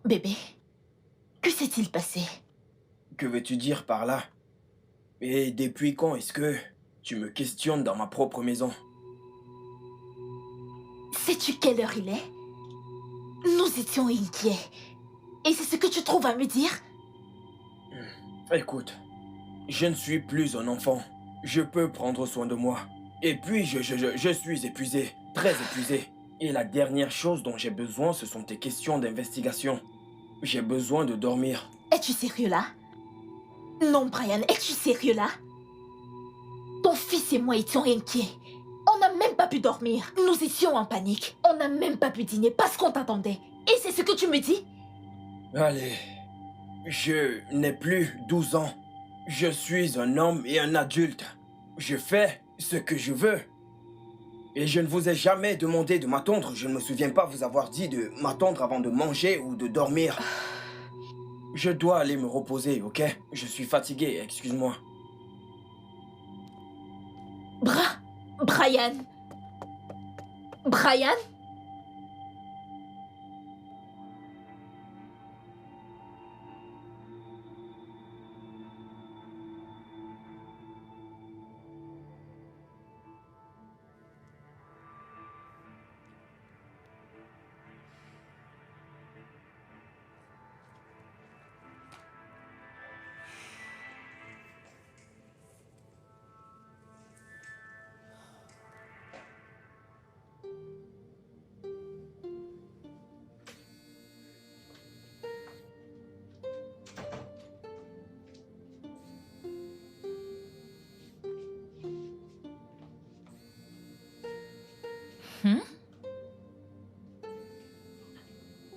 S7: Bébé, que s'est-il passé?
S1: Que veux-tu dire par là? Et depuis quand est-ce que tu me questionnes dans ma propre maison?
S7: Sais-tu quelle heure il est? Nous étions inquiets. Et c'est ce que tu trouves à me dire?
S1: Écoute, je ne suis plus un enfant. Je peux prendre soin de moi. Et puis, je suis épuisé, très épuisé. Et la dernière chose dont j'ai besoin, ce sont tes questions d'investigation. J'ai besoin de dormir.
S7: Es-tu sérieux là? Non, Brian, es-tu sérieux là? Ton fils et moi étions inquiets. On n'a même pas pu dormir. Nous étions en panique. On n'a même pas pu dîner parce qu'on t'attendait. Et c'est ce que tu me dis?
S1: Allez, je n'ai plus 12 ans. Je suis un homme et un adulte. Je fais ce que je veux. Et je ne vous ai jamais demandé de m'attendre. Je ne me souviens pas vous avoir dit de m'attendre avant de manger ou de dormir. Je dois aller me reposer, ok? Je suis fatigué, excuse-moi.
S7: Brian? Brian?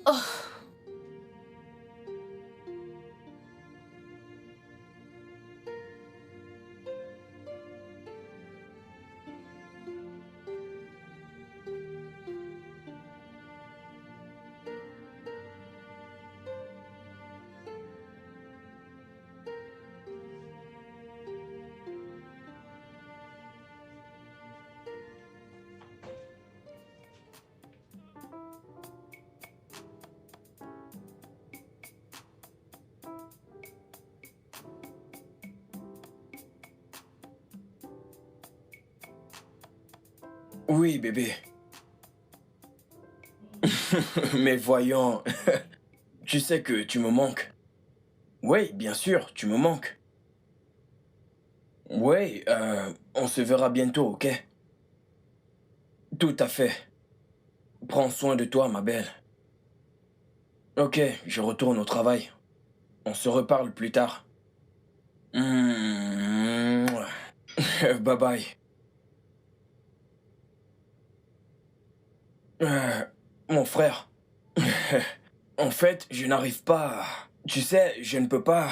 S7: Oh.
S1: Oui, bébé. Mais voyons, tu sais que tu me manques. Oui, bien sûr, tu me manques. Oui, on se verra bientôt, ok? Tout à fait. Prends soin de toi, ma belle. Ok, je retourne au travail. On se reparle plus tard. Bye bye. Mon frère. En fait, je n'arrive pas. Tu sais, je ne peux pas.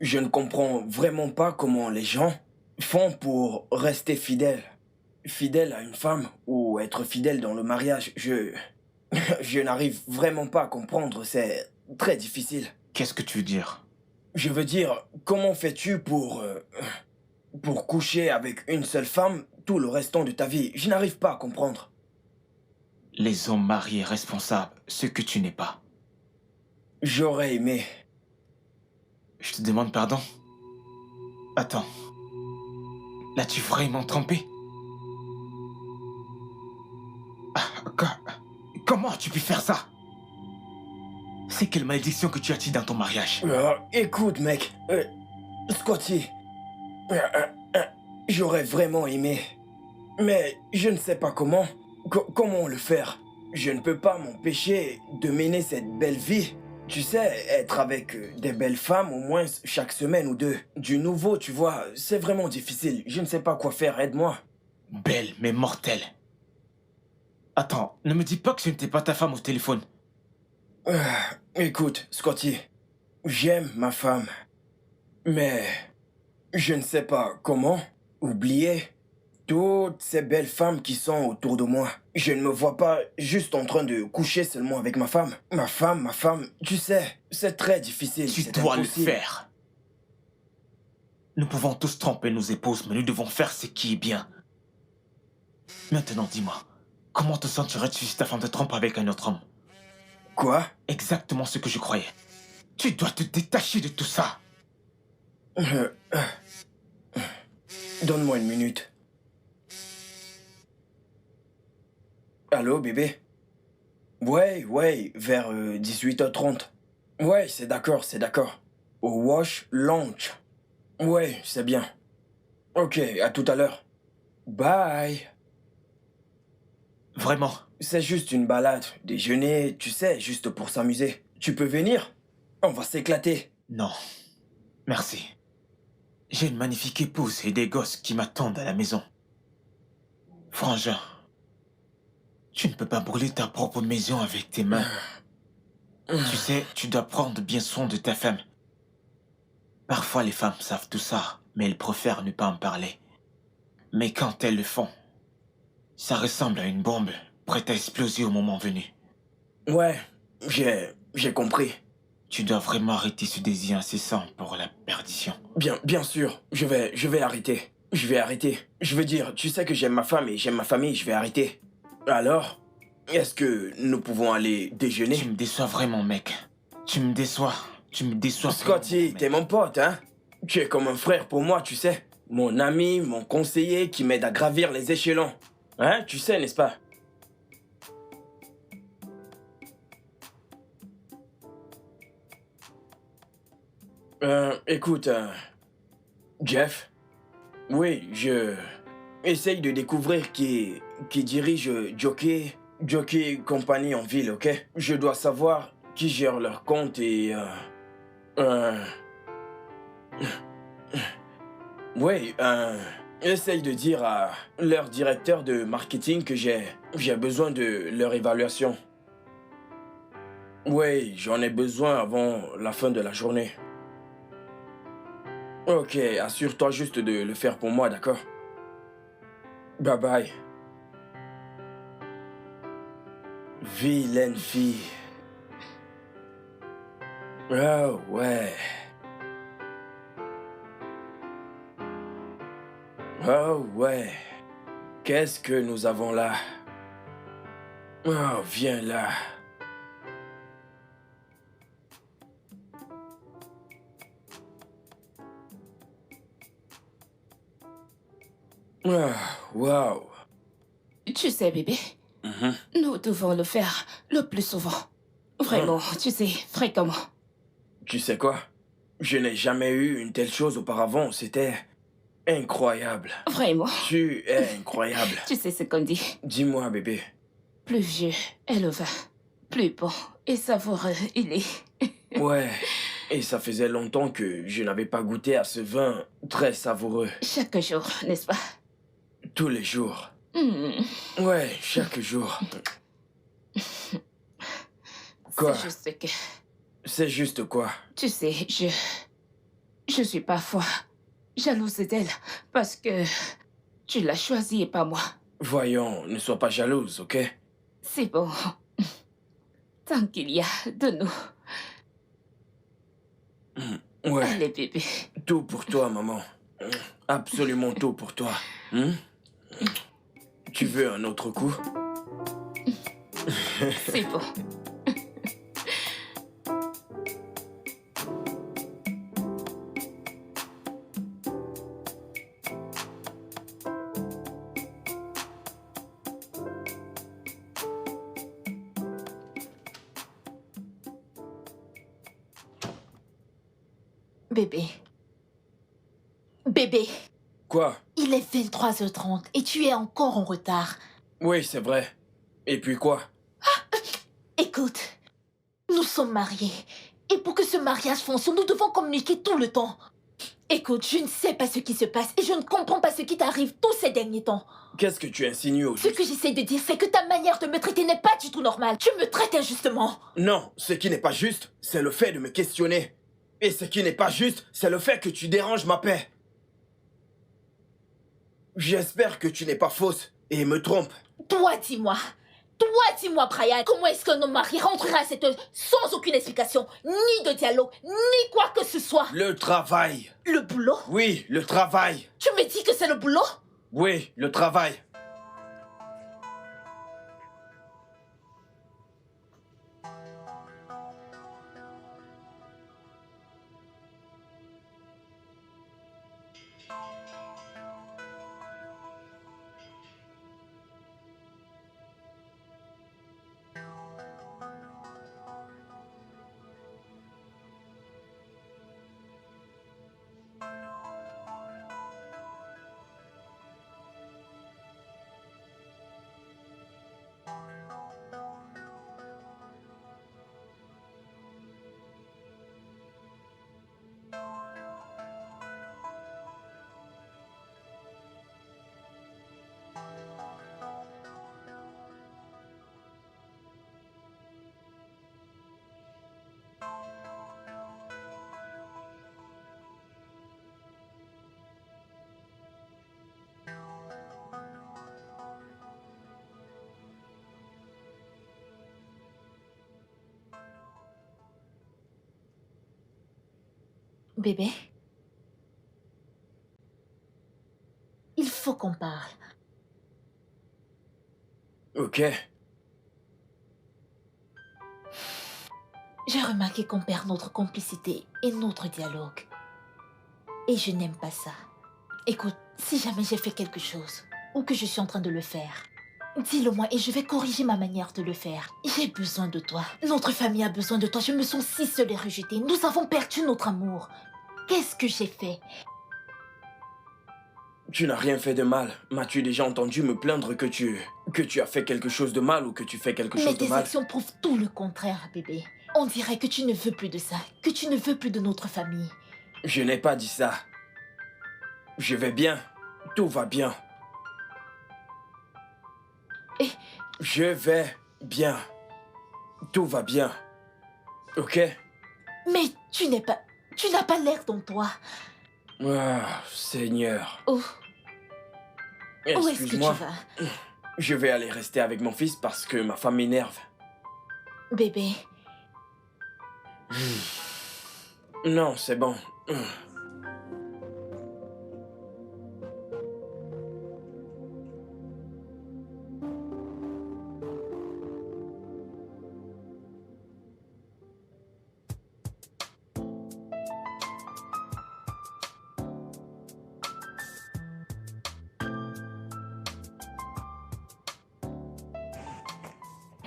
S1: Je ne comprends vraiment pas comment les gens font pour rester fidèles. Fidèles à une femme ou être fidèles dans le mariage. Je n'arrive vraiment pas à comprendre, c'est très difficile.
S4: Qu'est-ce que tu veux dire?
S1: Je veux dire, comment fais-tu pour coucher avec une seule femme tout le restant de ta vie? Je n'arrive pas à comprendre.
S4: Les hommes mariés responsables, ce que tu n'es pas.
S1: J'aurais aimé.
S4: Je te demande pardon. Attends. L'as-tu vraiment trompé? Comment as-tu pu faire ça? C'est quelle malédiction que tu as tirée dans ton mariage?
S1: Écoute, mec. Scotty. J'aurais vraiment aimé. Mais je ne sais pas comment. Comment le faire? Je ne peux pas m'empêcher de mener cette belle vie. Tu sais, être avec des belles femmes au moins chaque semaine ou deux. Du nouveau, tu vois, c'est vraiment difficile. Je ne sais pas quoi faire, aide-moi.
S4: Belle, mais mortelle. Attends, ne me dis pas que ce n'était pas ta femme au téléphone.
S1: Écoute, Scotty, j'aime ma femme. Mais je ne sais pas comment oublier toutes ces belles femmes qui sont autour de moi. Je ne me vois pas juste en train de coucher seulement avec ma femme. Ma femme, tu sais, c'est très difficile.
S4: Tu
S1: c'est
S4: dois
S1: impossible.
S4: le faire. Nous pouvons tous tromper nos épouses, mais nous devons faire ce qui est bien. Maintenant, dis-moi, comment te sentirais-tu si ta femme te trompe avec un autre homme?
S1: Quoi?
S4: Exactement ce que je croyais. Tu dois te détacher de tout ça.
S1: Donne-moi une minute. Allô, bébé? Ouais, vers 18h30. Ouais, c'est d'accord. Au Wash Lounge. Ouais, c'est bien. Ok, à tout à l'heure. Bye.
S4: Vraiment?
S1: C'est juste une balade, déjeuner, tu sais, juste pour s'amuser. Tu peux venir? On va s'éclater.
S4: Non. Merci. J'ai une magnifique épouse et des gosses qui m'attendent à la maison. Frangin, tu ne peux pas brûler ta propre maison avec tes mains. Tu sais, tu dois prendre bien soin de ta femme. Parfois, les femmes savent tout ça, mais elles préfèrent ne pas en parler. Mais quand elles le font, ça ressemble à une bombe prête à exploser au moment venu.
S1: Ouais, j'ai compris.
S4: Tu dois vraiment arrêter ce désir incessant pour la perdition.
S1: Bien sûr, je vais arrêter. Je vais arrêter. Je veux dire, tu sais que j'aime ma femme et j'aime ma famille, je vais arrêter. Alors, est-ce que nous pouvons aller déjeuner?
S4: Tu me déçois vraiment, mec. Tu me déçois
S1: Scotty,
S4: vraiment,
S1: t'es
S4: mec.
S1: mon pote, hein? Tu es comme un frère pour moi, tu sais. Mon ami, mon conseiller qui m'aide à gravir les échelons. Hein, tu sais, n'est-ce pas? Écoute, Jeff. Oui, je essaye de découvrir qui dirige Jockey Company en ville, ok? Je dois savoir qui gère leur compte et oui, essaye de dire à leur directeur de marketing que j'ai besoin de leur évaluation. Oui, j'en ai besoin avant la fin de la journée. Ok, assure-toi juste de le faire pour moi, d'accord? Bye bye. Vilaine fille. Oh ouais. Oh ouais. Qu'est-ce que nous avons là? Oh, viens là. Ah, wow.
S5: Tu sais, bébé, nous devons le faire le plus souvent. Vraiment, tu sais, fréquemment.
S1: Tu sais quoi? Je n'ai jamais eu une telle chose auparavant. C'était incroyable.
S5: Vraiment.
S1: Tu es incroyable.
S5: Tu sais ce qu'on dit.
S1: Dis-moi, bébé.
S5: Plus vieux est le vin, plus bon et savoureux il est.
S1: Ouais. Et ça faisait longtemps que je n'avais pas goûté à ce vin très savoureux.
S5: Chaque jour, n'est-ce pas?
S1: Tous les jours.
S5: Hmm.
S1: Ouais, chaque jour. Quoi?
S5: C'est juste que,
S1: C'est juste quoi?
S5: tu sais, je suis parfois jalouse d'elle parce que tu l'as choisie et pas moi.
S1: Voyons, ne sois pas jalouse, ok?
S5: C'est bon. tant qu'il y a de nous.
S1: Ouais,
S5: Allez, bébé.
S1: tout pour toi, maman. Absolument tout pour toi. Hmm? Tu veux un autre coup?
S5: C'est bon.
S7: Bébé. Bébé,
S1: Quoi?
S7: il est 23h30 et tu es encore en retard.
S1: Oui, c'est vrai. Et puis quoi?
S7: Écoute, nous sommes mariés. Et pour que ce mariage fonctionne, nous devons communiquer tout le temps. Écoute, je ne sais pas ce qui se passe et je ne comprends pas ce qui t'arrive tous ces derniers temps.
S1: Qu'est-ce que tu insinues au
S7: Ce
S1: juste?
S7: que j'essaie de dire, c'est que ta manière de me traiter n'est pas du tout normale. Tu me traites injustement.
S1: Non, ce qui n'est pas juste, c'est le fait de me questionner. Et ce qui n'est pas juste, c'est le fait que tu déranges ma paix. J'espère que tu n'es pas fausse et me trompes.
S7: Toi, dis-moi, Brian, comment est-ce qu'un homme marié rentrera à cette heure sans aucune explication, ni de dialogue, ni quoi que ce soit?
S1: Le travail.
S7: Le boulot?
S1: Oui, le travail.
S7: Tu me dis que c'est le boulot?
S1: Oui, le travail.
S7: Bébé, il faut qu'on parle.
S1: Ok.
S7: J'ai remarqué qu'on perd notre complicité et notre dialogue. Et je n'aime pas ça. Écoute, si jamais j'ai fait quelque chose, ou que je suis en train de le faire, dis-le-moi et je vais corriger ma manière de le faire. J'ai besoin de toi. Notre famille a besoin de toi. Je me sens si seule et rejetée. Nous avons perdu notre amour. Qu'est-ce que j'ai fait?
S1: Tu n'as rien fait de mal. M'as-tu déjà entendu me plaindre que tu as fait quelque chose de mal ou que tu fais quelque
S7: Mais
S1: chose de
S7: tes
S1: mal?
S7: actions prouvent tout le contraire, bébé. On dirait que tu ne veux plus de ça, que tu ne veux plus de notre famille.
S1: Je n'ai pas dit ça. Je vais bien. Tout va bien.
S7: Et
S1: Je vais bien. Tout va bien. Ok?
S7: mais tu n'as pas l'air dans toi.
S1: Ah, Seigneur.
S7: Oh, où est-ce que tu
S1: Excuse-moi.
S7: vas?
S1: Je vais aller rester avec mon fils parce que ma femme m'énerve.
S7: Bébé,
S1: Non, c'est bon.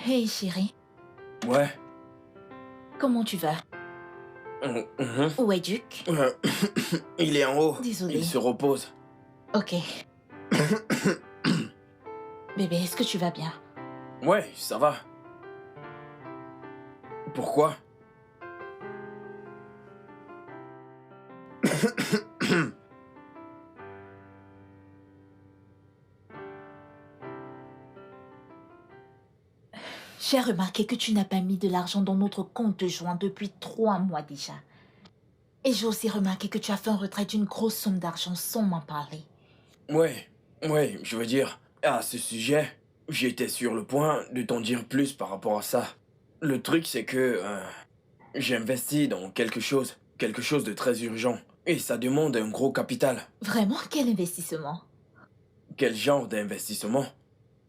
S7: hey chérie,
S1: Ouais.
S7: comment tu vas?
S1: Mhm.
S7: Où est Duke?
S1: Il est en haut.
S7: Désolée.
S1: Il se repose.
S7: Ok. Bébé, est-ce que tu vas bien?
S1: Ouais, ça va. Pourquoi?
S7: J'ai remarqué que tu n'as pas mis de l'argent dans notre compte joint depuis 3 mois déjà. Et j'ai aussi remarqué que tu as fait un retrait d'une grosse somme d'argent sans m'en parler.
S1: Ouais, je veux dire, à ce sujet, j'étais sur le point de t'en dire plus par rapport à ça. Le truc, c'est que j'ai investi dans quelque chose de très urgent. Et ça demande un gros capital.
S7: Vraiment, quel investissement?
S1: Quel genre d'investissement?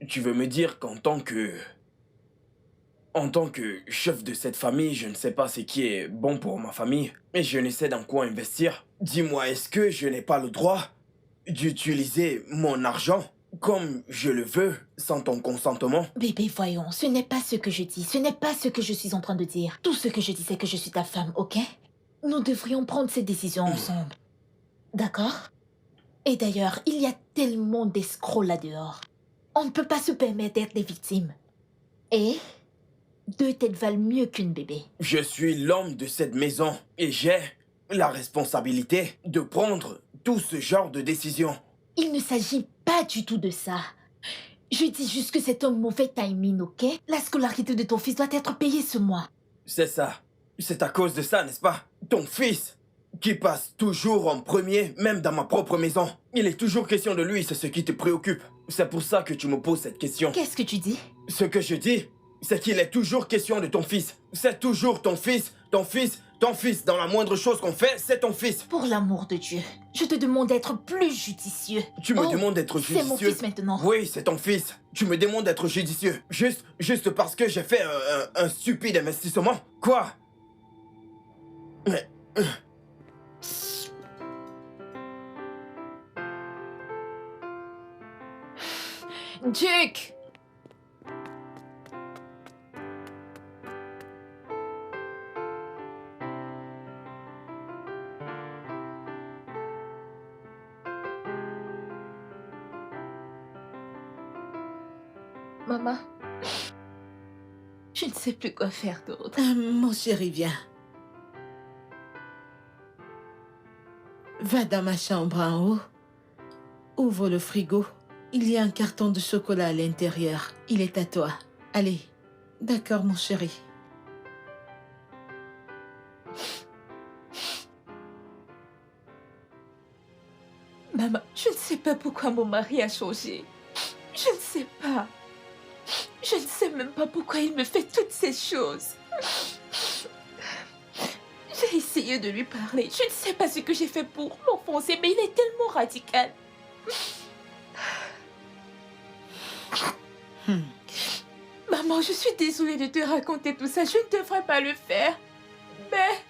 S1: Tu veux me dire qu'en tant que... En tant que chef de cette famille, je ne sais pas ce qui est bon pour ma famille, et je ne sais dans quoi investir. Dis-moi, est-ce que je n'ai pas le droit d'utiliser mon argent comme je le veux, sans ton consentement?
S7: Bébé, voyons, ce n'est pas ce que je dis, ce n'est pas ce que je suis en train de dire. Tout ce que je dis, c'est que je suis ta femme, ok? Nous devrions prendre cette décision ensemble. D'accord? Et d'ailleurs, il y a tellement d'escrocs là-dehors. On ne peut pas se permettre d'être des victimes. Et 2 têtes valent mieux qu'une bébé.
S1: Je suis l'homme de cette maison, et j'ai la responsabilité de prendre tout ce genre de décisions.
S7: Il ne s'agit pas du tout de ça. Je dis juste que c'est un mauvais timing, ok? La scolarité de ton fils doit être payée ce mois.
S1: C'est ça. C'est à cause de ça, n'est-ce pas? Ton fils, qui passe toujours en premier, même dans ma propre maison. Il est toujours question de lui, c'est ce qui te préoccupe. C'est pour ça que tu me poses cette question.
S7: Qu'est-ce que tu dis?
S1: Ce que je dis, c'est qu'il est toujours question de ton fils. C'est toujours ton fils, ton fils, ton fils. Dans la moindre chose qu'on fait, c'est ton fils.
S7: Pour l'amour de Dieu, je te demande d'être plus judicieux.
S1: Tu me
S7: Oh,
S1: demandes d'être judicieux.
S7: C'est mon fils maintenant.
S1: Oui, c'est ton fils. Tu me demandes d'être judicieux. Juste parce que j'ai fait un stupide investissement. Quoi? Mais...
S7: Duke! Maman, je ne sais plus quoi faire d'autre.
S2: Mon chéri, viens. Va dans ma chambre en haut. Ouvre le frigo. Il y a un carton de chocolat à l'intérieur. Il est à toi. Allez. D'accord, mon chéri.
S7: Maman, je ne sais pas pourquoi mon mari a changé. Je ne sais pas. Je ne sais même pas pourquoi il me fait toutes ces choses. J'ai essayé de lui parler. Je ne sais pas ce que j'ai fait pour l'offenser, mais il est tellement radical. Maman, je suis désolée de te raconter tout ça. Je ne devrais pas le faire. Mais...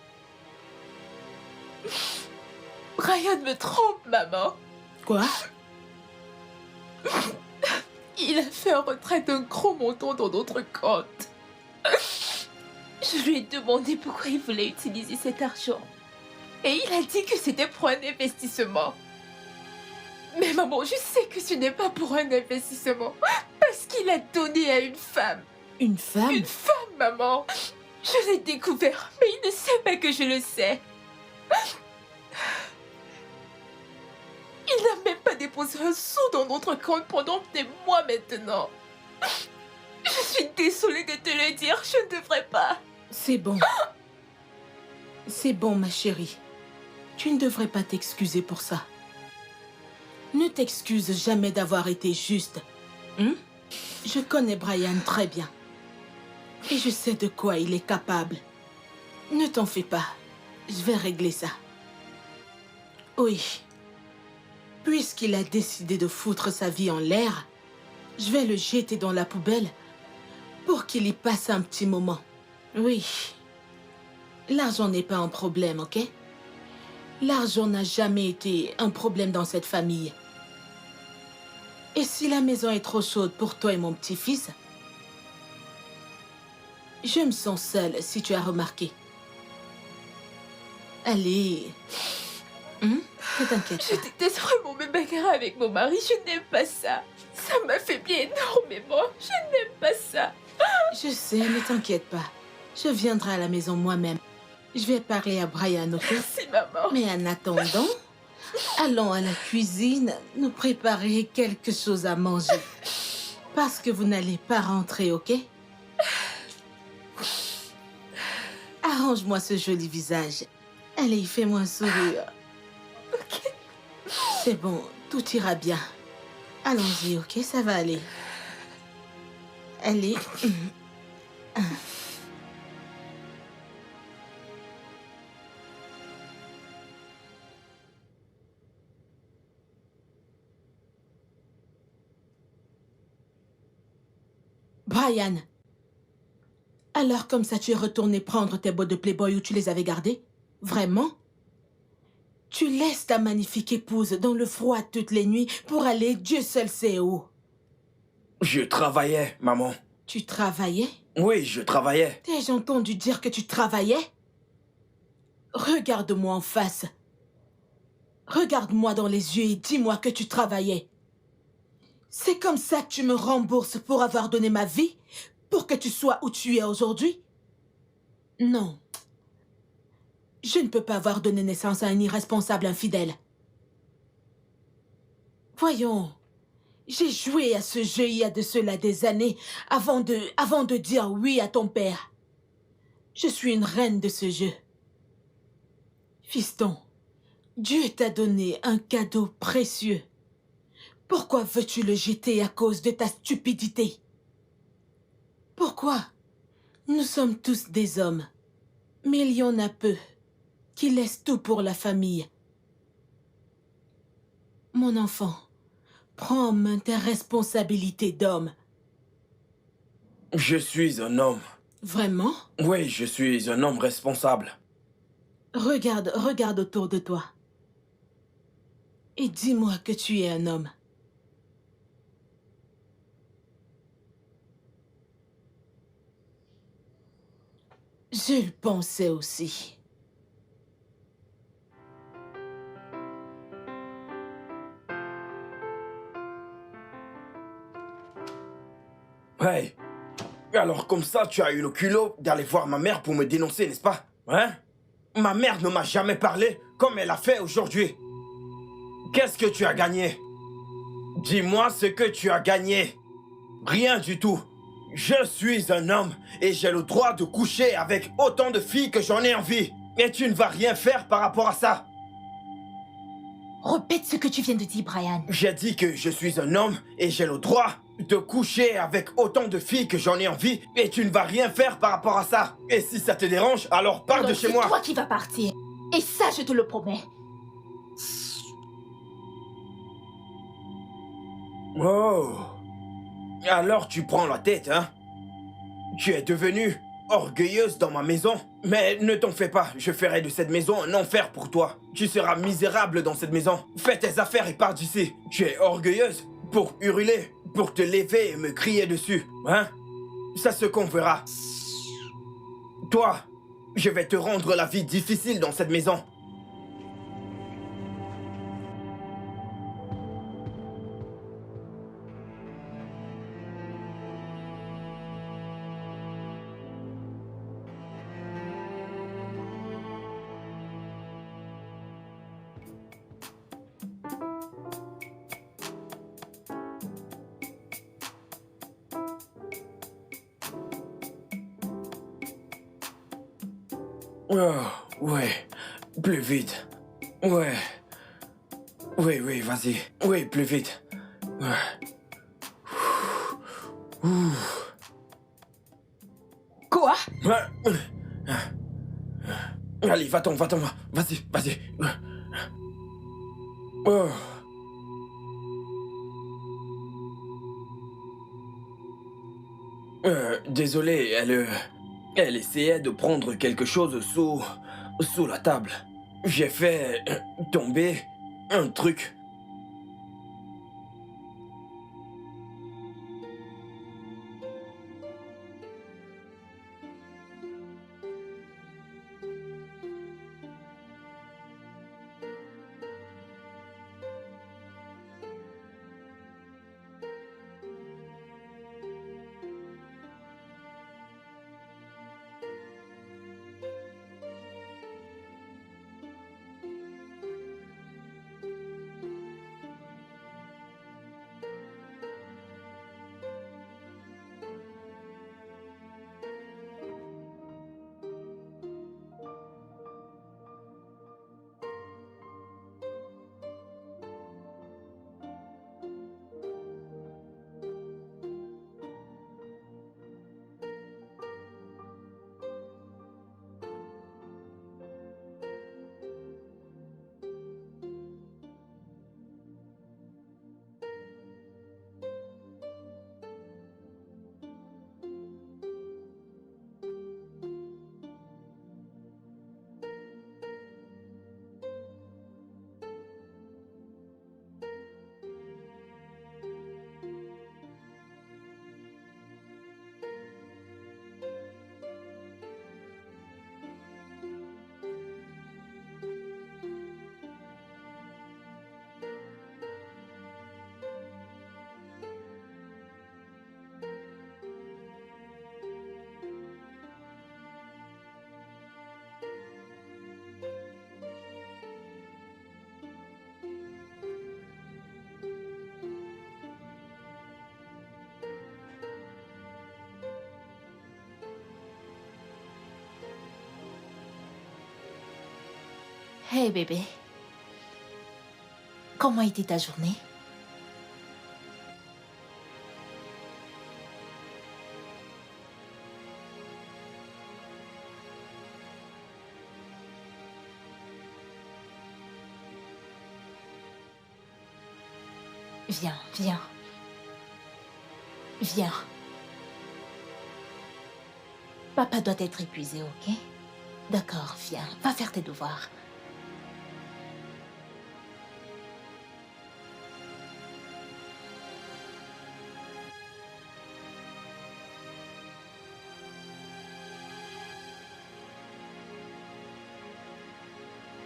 S7: Brian me trompe, maman.
S2: Quoi?
S7: Il a fait un retrait d'un gros montant dans notre compte. Je lui ai demandé pourquoi il voulait utiliser cet argent. Et il a dit que c'était pour un investissement. Mais maman, je sais que ce n'est pas pour un investissement. Parce qu'il a donné à une femme.
S2: Une femme?
S7: Une femme, maman. Je l'ai découvert, mais il ne sait pas que je le sais. Il n'a même pas déposé un sou dans notre compte pendant des mois maintenant. Je suis désolée de te le dire, je ne devrais pas.
S2: C'est bon. C'est bon, ma chérie. Tu ne devrais pas t'excuser pour ça. Ne t'excuse jamais d'avoir été juste. Je connais Brian très bien. Et je sais de quoi il est capable. Ne t'en fais pas. Je vais régler ça. Oui. Puisqu'il a décidé de foutre sa vie en l'air, je vais le jeter dans la poubelle pour qu'il y passe un petit moment. Oui. L'argent n'est pas un problème, ok? L'argent n'a jamais été un problème dans cette famille. Et si la maison est trop chaude pour toi et mon petit-fils, je me sens seule, si tu as remarqué. Allez. Ne t'inquiète
S7: Je
S2: pas.
S7: déteste vraiment me bagarrer avec mon mari, je n'aime pas ça. Ça m'affaiblit énormément, je n'aime pas ça.
S2: Je sais, ne t'inquiète pas. Je viendrai à la maison moi-même. Je vais parler à Brian, ok?
S7: Merci maman.
S2: Mais en attendant, allons à la cuisine nous préparer quelque chose à manger. Parce que vous n'allez pas rentrer, ok? Arrange-moi ce joli visage. Allez, fais-moi un sourire.
S7: Ok.
S2: C'est bon, tout ira bien. Allons-y, ok? Ça va aller. Allez. Brian, alors comme ça tu es retourné prendre tes bottes de Playboy où tu les avais gardées? Vraiment? Tu laisses ta magnifique épouse dans le froid toutes les nuits pour aller Dieu seul sait où.
S1: Je travaillais, maman.
S2: Tu travaillais?
S1: Oui, je travaillais.
S2: T'ai-je entendu dire que tu travaillais? Regarde-moi en face. Regarde-moi dans les yeux et dis-moi que tu travaillais. C'est comme ça que tu me rembourses pour avoir donné ma vie? Pour que tu sois où tu es aujourd'hui? Non. Je ne peux pas avoir donné naissance à un irresponsable infidèle. Voyons, j'ai joué à ce jeu il y a de cela des années avant de dire oui à ton père. Je suis une reine de ce jeu. Fiston, Dieu t'a donné un cadeau précieux. Pourquoi veux-tu le jeter à cause de ta stupidité? Pourquoi? Nous sommes tous des hommes, mais il y en a peu qui laissent tout pour la famille. Mon enfant, prends en main tes responsabilités d'homme.
S1: Je suis un homme.
S2: Vraiment?
S1: Oui, je suis un homme responsable.
S2: Regarde autour de toi. Et dis-moi que tu es un homme. Je le pensais aussi.
S1: Hey, alors comme ça, tu as eu le culot d'aller voir ma mère pour me dénoncer, n'est-ce pas? Hein? Ma mère ne m'a jamais parlé comme elle a fait aujourd'hui. Qu'est-ce que tu as gagné? Dis-moi ce que tu as gagné. Rien du tout. Je suis un homme et j'ai le droit de coucher avec autant de filles que j'en ai envie. Et tu ne vas rien faire par rapport à ça.
S7: Répète ce que tu viens de dire, Brian.
S1: J'ai dit que je suis un homme et j'ai le droit de coucher avec autant de filles que j'en ai envie et tu ne vas rien faire par rapport à ça. Et si ça te dérange, alors pars de chez moi.
S7: C'est toi qui vas partir. Et ça, je te le promets.
S1: Oh. Alors tu prends la tête, hein? Tu es devenue orgueilleuse dans ma maison. Mais ne t'en fais pas, je ferai de cette maison un enfer pour toi. Tu seras misérable dans cette maison. Fais tes affaires et pars d'ici. Tu es orgueilleuse pour hurler, pour te lever et me crier dessus, hein? Ça se qu'on verra. Toi, je vais te rendre la vie difficile dans cette maison. Oh, ouais, plus vite. Ouais. Oui, vas-y. Oui, plus vite. Ouais.
S5: Quoi?
S1: Ouais. Allez, va-t'en. Vas-y. Oh. Désolé, elle essayait de prendre quelque chose sous la table. J'ai fait tomber un truc.
S7: Hey bébé. Comment était ta journée? Viens, viens. Viens. Papa doit être épuisé, ok? D'accord, viens. Va faire tes devoirs.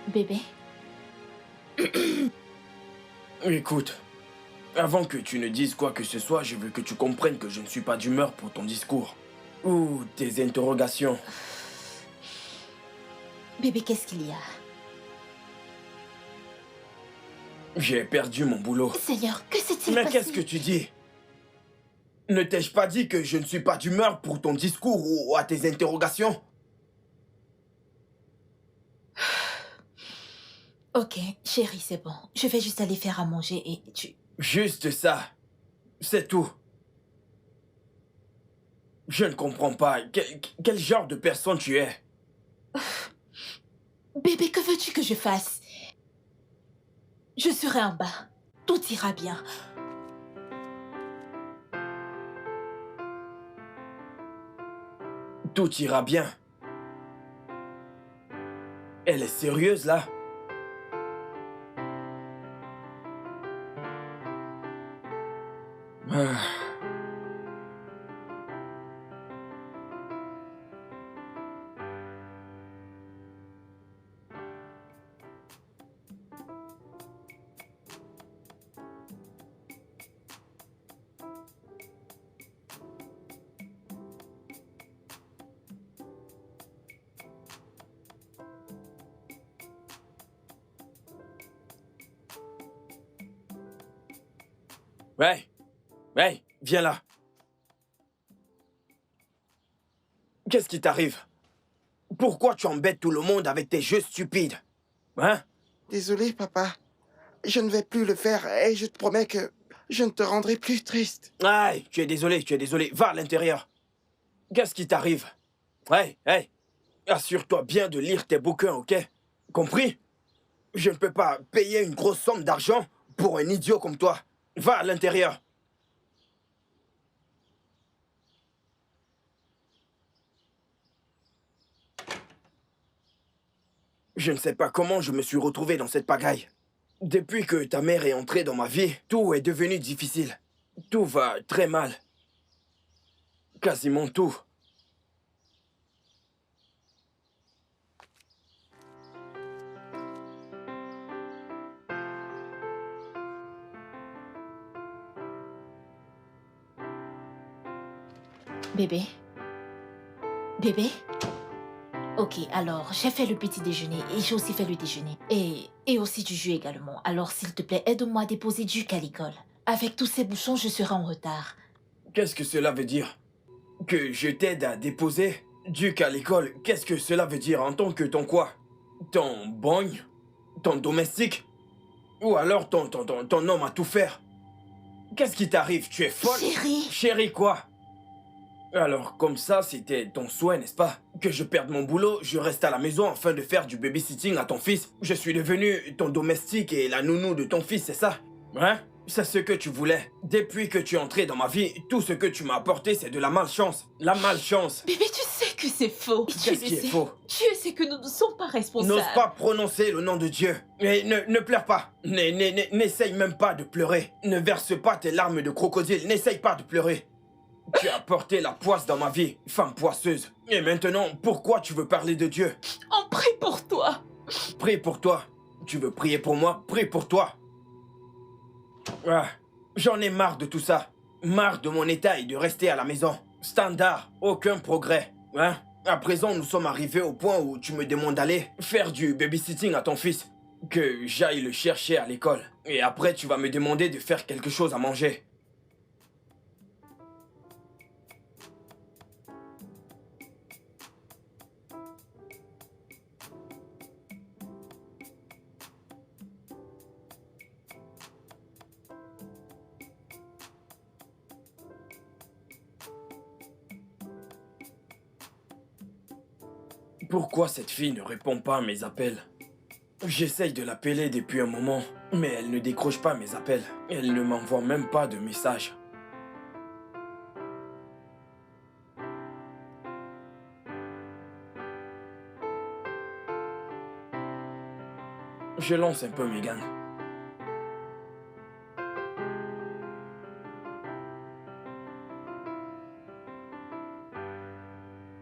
S7: Bébé?
S1: Écoute, avant que tu ne dises quoi que ce soit, je veux que tu comprennes que je ne suis pas d'humeur pour ton discours. Ou tes interrogations.
S7: Bébé, qu'est-ce qu'il y a?
S1: J'ai perdu mon boulot.
S7: Seigneur, que s'est-il
S1: Mais
S7: passé?
S1: qu'est-ce que tu dis? Ne t'ai-je pas dit que je ne suis pas d'humeur pour ton discours ou à tes interrogations?
S7: Ok, chérie, c'est bon. Je vais juste aller faire à manger et tu...
S1: Juste ça. C'est tout. Je ne comprends pas. Quel genre de personne tu es?
S7: Bébé, que veux-tu que je fasse? Je serai en bas. Tout ira bien.
S1: Tout ira bien. Elle est sérieuse là? Ah. Ouais, ouais, viens là. Qu'est-ce qui t'arrive? Pourquoi tu embêtes tout le monde avec tes jeux stupides? Hein?
S3: Désolé, papa. Je ne vais plus le faire et je te promets que je ne te rendrai plus triste.
S1: Aïe, tu es désolé, tu es désolé. Va à l'intérieur. Qu'est-ce qui t'arrive? Ouais, hey, assure-toi bien de lire tes bouquins, ok? Compris? Je ne peux pas payer une grosse somme d'argent pour un idiot comme toi. Va à l'intérieur. Je ne sais pas comment je me suis retrouvé dans cette pagaille. Depuis que ta mère est entrée dans ma vie, tout est devenu difficile. Tout va très mal. Quasiment tout.
S7: Bébé? Bébé? Ok, alors, j'ai fait le petit déjeuner et j'ai aussi fait le déjeuner. Et aussi du jus également. Alors, s'il te plaît, aide-moi à déposer Duc à l'école. Avec tous ces bouchons, je serai en retard.
S1: Qu'est-ce que cela veut dire? Que je t'aide à déposer Duc à l'école? Qu'est-ce que cela veut dire en tant que ton quoi? Ton bogne? Ton domestique? Ou alors ton homme à tout faire? Qu'est-ce qui t'arrive? Tu es folle?
S7: Chérie!
S1: Chérie quoi? Alors, comme ça, c'était ton souhait, n'est-ce pas? Que je perde mon boulot, je reste à la maison afin de faire du babysitting à ton fils. Je suis devenu ton domestique et la nounou de ton fils, c'est ça? Hein? C'est ce que tu voulais. Depuis que tu es entré dans ma vie, tout ce que tu m'as apporté, c'est de la malchance. La malchance.
S2: Bébé, tu sais que c'est faux. Tu
S1: Qu'est-ce
S2: le
S1: qui est
S2: sais.
S1: faux?
S2: Tu sais que nous ne sommes pas responsables.
S1: N'ose pas prononcer le nom de Dieu. Et ne pleure pas. N'essaye même pas de pleurer. Ne verse pas tes larmes de crocodile. N'essaye pas de pleurer. Tu as porté la poisse dans ma vie, femme poisseuse. Et maintenant, pourquoi tu veux parler de Dieu?
S2: On prie pour toi.
S1: Prie pour toi. Tu veux prier pour moi? Prie pour toi. Ah, j'en ai marre de tout ça. Marre de mon état et de rester à la maison. Standard, aucun progrès. Hein? À présent, nous sommes arrivés au point où tu me demandes d'aller faire du babysitting à ton fils. Que j'aille le chercher à l'école. Et après, tu vas me demander de faire quelque chose à manger. Pourquoi cette fille ne répond pas à mes appels? J'essaye de l'appeler depuis un moment, mais elle ne décroche pas mes appels. Elle ne m'envoie même pas de message. Je lance un peu Megan.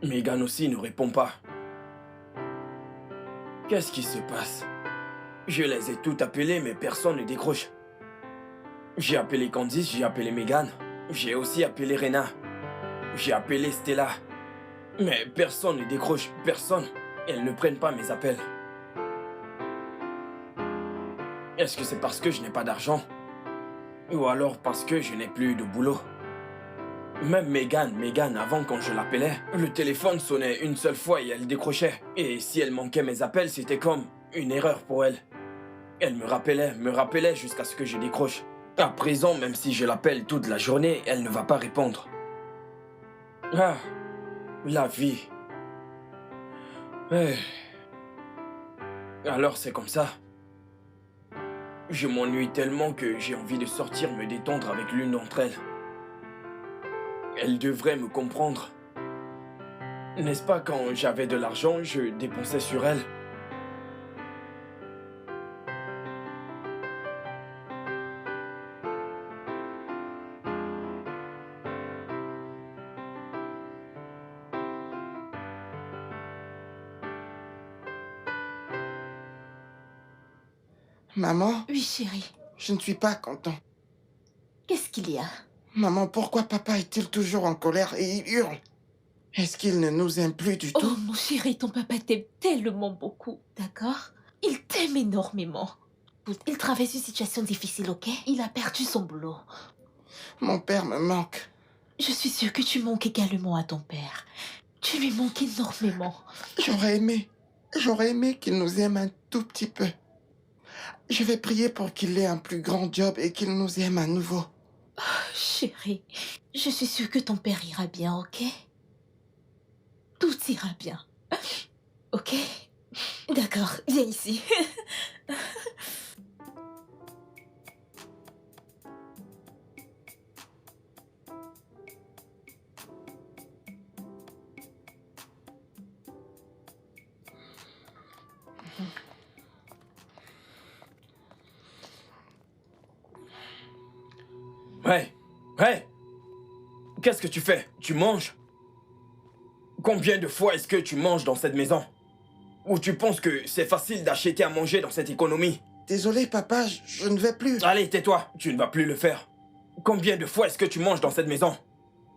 S1: Megan aussi ne répond pas. Qu'est-ce qui se passe? Je les ai toutes appelées, mais personne ne décroche. J'ai appelé Candice, j'ai appelé Megan. J'ai aussi appelé Rena. J'ai appelé Stella. Mais personne ne décroche, personne. Elles ne prennent pas mes appels. Est-ce que c'est parce que je n'ai pas d'argent? Ou alors parce que je n'ai plus de boulot? Même Megan, avant quand je l'appelais, le téléphone sonnait une seule fois et elle décrochait. Et si elle manquait mes appels, c'était comme une erreur pour elle. Elle me rappelait jusqu'à ce que je décroche. À présent, même si je l'appelle toute la journée, elle ne va pas répondre. Ah, la vie. Alors c'est comme ça. Je m'ennuie tellement que j'ai envie de sortir me détendre avec l'une d'entre elles. Elle devrait me comprendre. N'est-ce pas, quand j'avais de l'argent, je dépensais sur elle.
S3: Maman,
S7: Oui, chérie.
S3: je ne suis pas content.
S7: Qu'est-ce qu'il y a?
S3: Maman, pourquoi papa est-il toujours en colère et il hurle? Est-ce qu'il ne nous aime plus du
S7: Oh,
S3: tout?
S7: mon chéri, ton papa t'aime tellement beaucoup, d'accord? Il t'aime énormément. Il traverse une situation difficile, ok? Il a perdu son boulot.
S3: Mon père me manque.
S7: Je suis sûre que tu manques également à ton père. Tu lui manques énormément.
S3: J'aurais aimé qu'il nous aime un tout petit peu. Je vais prier pour qu'il ait un plus grand job et qu'il nous aime à nouveau.
S7: Chérie, je suis sûre que ton père ira bien, ok? Tout ira bien. Ok? D'accord, viens ici.
S1: Hey! Qu'est-ce que tu fais? Tu manges? Combien de fois est-ce que tu manges dans cette maison? Ou tu penses que c'est facile d'acheter à manger dans cette économie?
S3: Désolé, papa, je ne vais plus.
S1: Allez, tais-toi, tu ne vas plus le faire. Combien de fois est-ce que tu manges dans cette maison?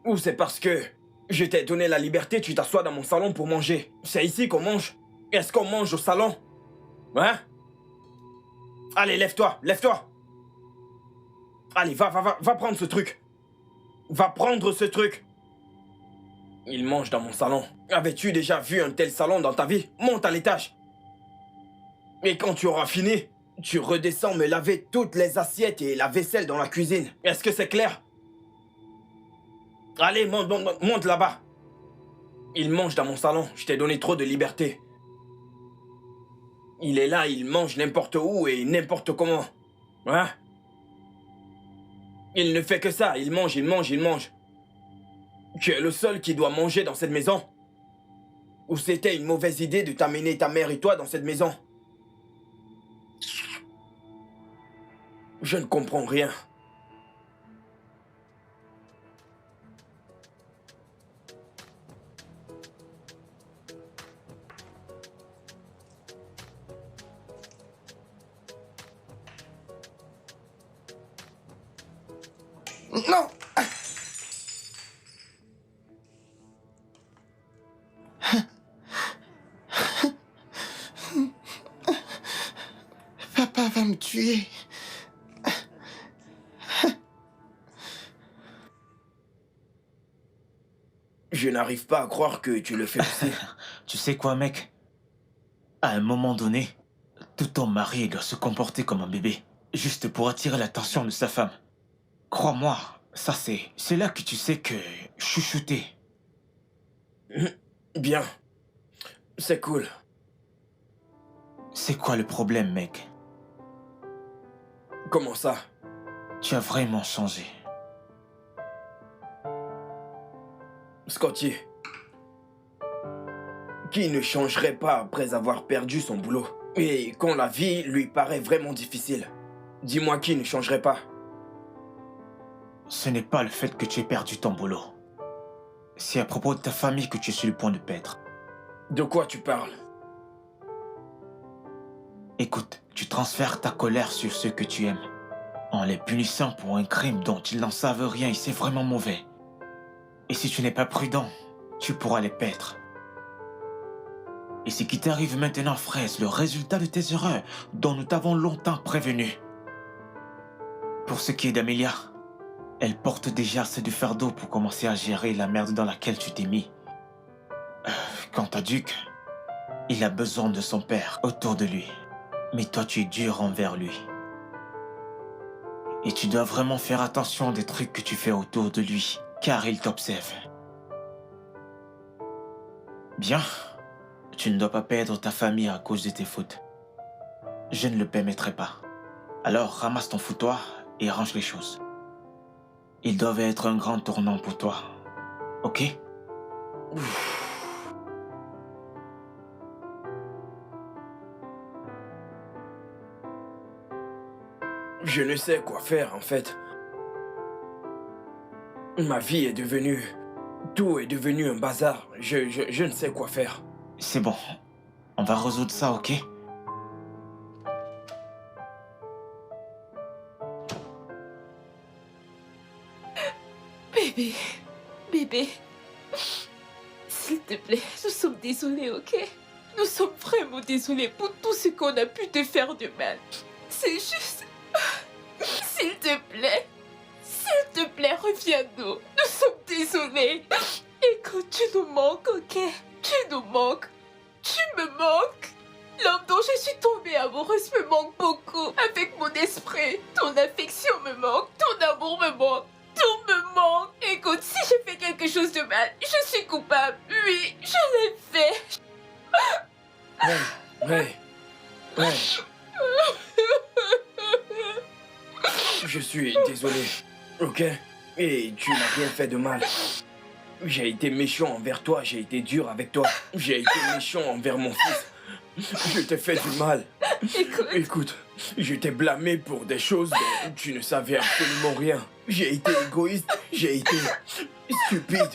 S1: Ou c'est parce que je t'ai donné la liberté, tu t'assois dans mon salon pour manger? C'est ici qu'on mange? Est-ce qu'on mange au salon? Hein? Allez, lève-toi, lève-toi! Allez, va prendre ce truc. Va prendre ce truc. Il mange dans mon salon. Avais-tu déjà vu un tel salon dans ta vie? Monte à l'étage. Et quand tu auras fini, tu redescends me laver toutes les assiettes et la vaisselle dans la cuisine. Est-ce que c'est clair? Allez, monte là-bas. Il mange dans mon salon. Je t'ai donné trop de liberté. Il est là, il mange n'importe où et n'importe comment. Hein? Il ne fait que ça, il mange. Tu es le seul qui doit manger dans cette maison? Ou c'était une mauvaise idée de t'amener ta mère et toi dans cette maison? Je ne comprends rien.
S3: Non! Papa va me tuer.
S1: Je n'arrive pas à croire que tu le fais aussi.
S4: Tu sais quoi, mec? À un moment donné, tout homme marié doit se comporter comme un bébé, juste pour attirer l'attention de sa femme. Crois-moi, ça c'est là que tu sais que chouchouter.
S1: Bien. C'est cool.
S4: C'est quoi le problème, mec?
S1: Comment ça?
S4: Tu as vraiment changé.
S1: Scotty. Qui ne changerait pas après avoir perdu son boulot? Et quand la vie lui paraît vraiment difficile? Dis-moi qui ne changerait pas?
S4: Ce n'est pas le fait que tu aies perdu ton boulot. C'est à propos de ta famille que tu es sur le point de perdre.
S1: De quoi tu parles?
S4: Écoute, tu transfères ta colère sur ceux que tu aimes, en les punissant pour un crime dont ils n'en savent rien et c'est vraiment mauvais. Et si tu n'es pas prudent, tu pourras les perdre. Et ce qui t'arrive maintenant, frère, c'est le résultat de tes erreurs dont nous t'avons longtemps prévenu. Pour ce qui est d'Amelia, elle porte déjà assez de fardeau pour commencer à gérer la merde dans laquelle tu t'es mis. Quant à Duke, il a besoin de son père autour de lui. Mais toi, tu es dur envers lui. Et tu dois vraiment faire attention des trucs que tu fais autour de lui, car il t'observe. Bien, tu ne dois pas perdre ta famille à cause de tes fautes. Je ne le permettrai pas. Alors, ramasse ton foutoir et range les choses. Ils doivent être un grand tournant pour toi. Ok?
S1: Je ne sais quoi faire en fait. Ma vie est devenue... Tout est devenu un bazar. Je ne sais quoi faire.
S4: C'est bon. On va résoudre ça, ok?
S2: Bébé, bébé, s'il te plaît, nous sommes désolés, ok? Nous sommes vraiment désolés pour tout ce qu'on a pu te faire de mal. C'est juste... S'il te plaît, reviens-nous. Nous sommes désolés. Écoute, tu nous manques, ok? Tu nous manques. Tu me manques. L'homme dont je suis tombée amoureuse me manque beaucoup. Avec mon esprit, ton affection me manque, ton amour me manque. Tout me manque. Écoute, si j'ai fait quelque chose de mal, je suis coupable. Oui, je l'ai fait.
S1: Ouais. Je suis désolé, ok? Et tu n'as rien fait de mal. J'ai été méchant envers toi, j'ai été dur avec toi. J'ai été méchant envers mon fils. Je t'ai fait du mal. Écoute, je t'ai blâmé pour des choses dont tu ne savais absolument rien. J'ai été égoïste, j'ai été stupide,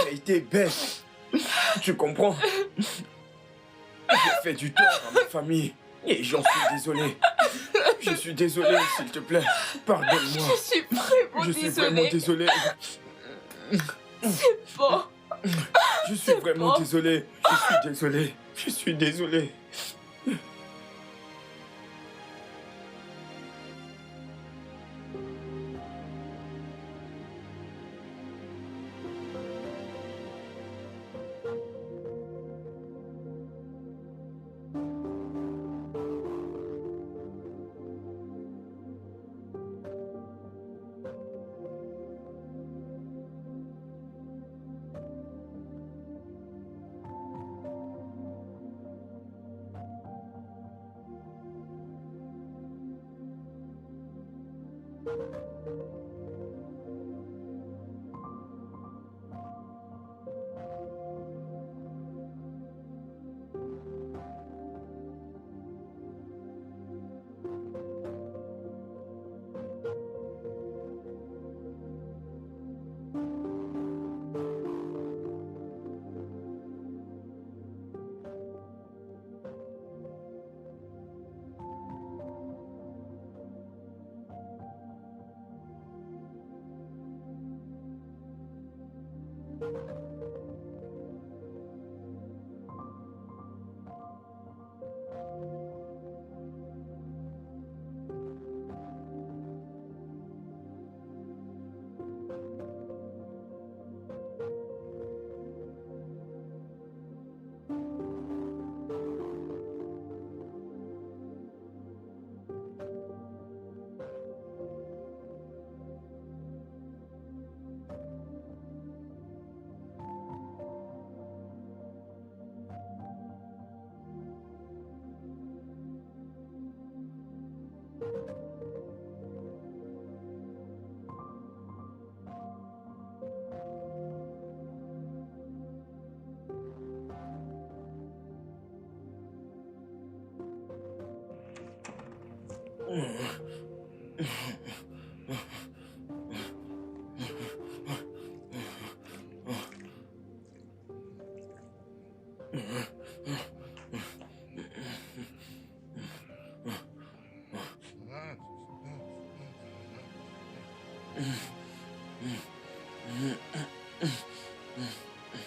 S1: j'ai été bête. Tu comprends? J'ai fait du tort à ma famille et j'en suis désolé. Je suis désolé, s'il te plaît. Pardonne-moi.
S2: Je suis vraiment
S1: désolé.
S2: C'est bon.
S1: Je suis vraiment désolé. Je suis désolé.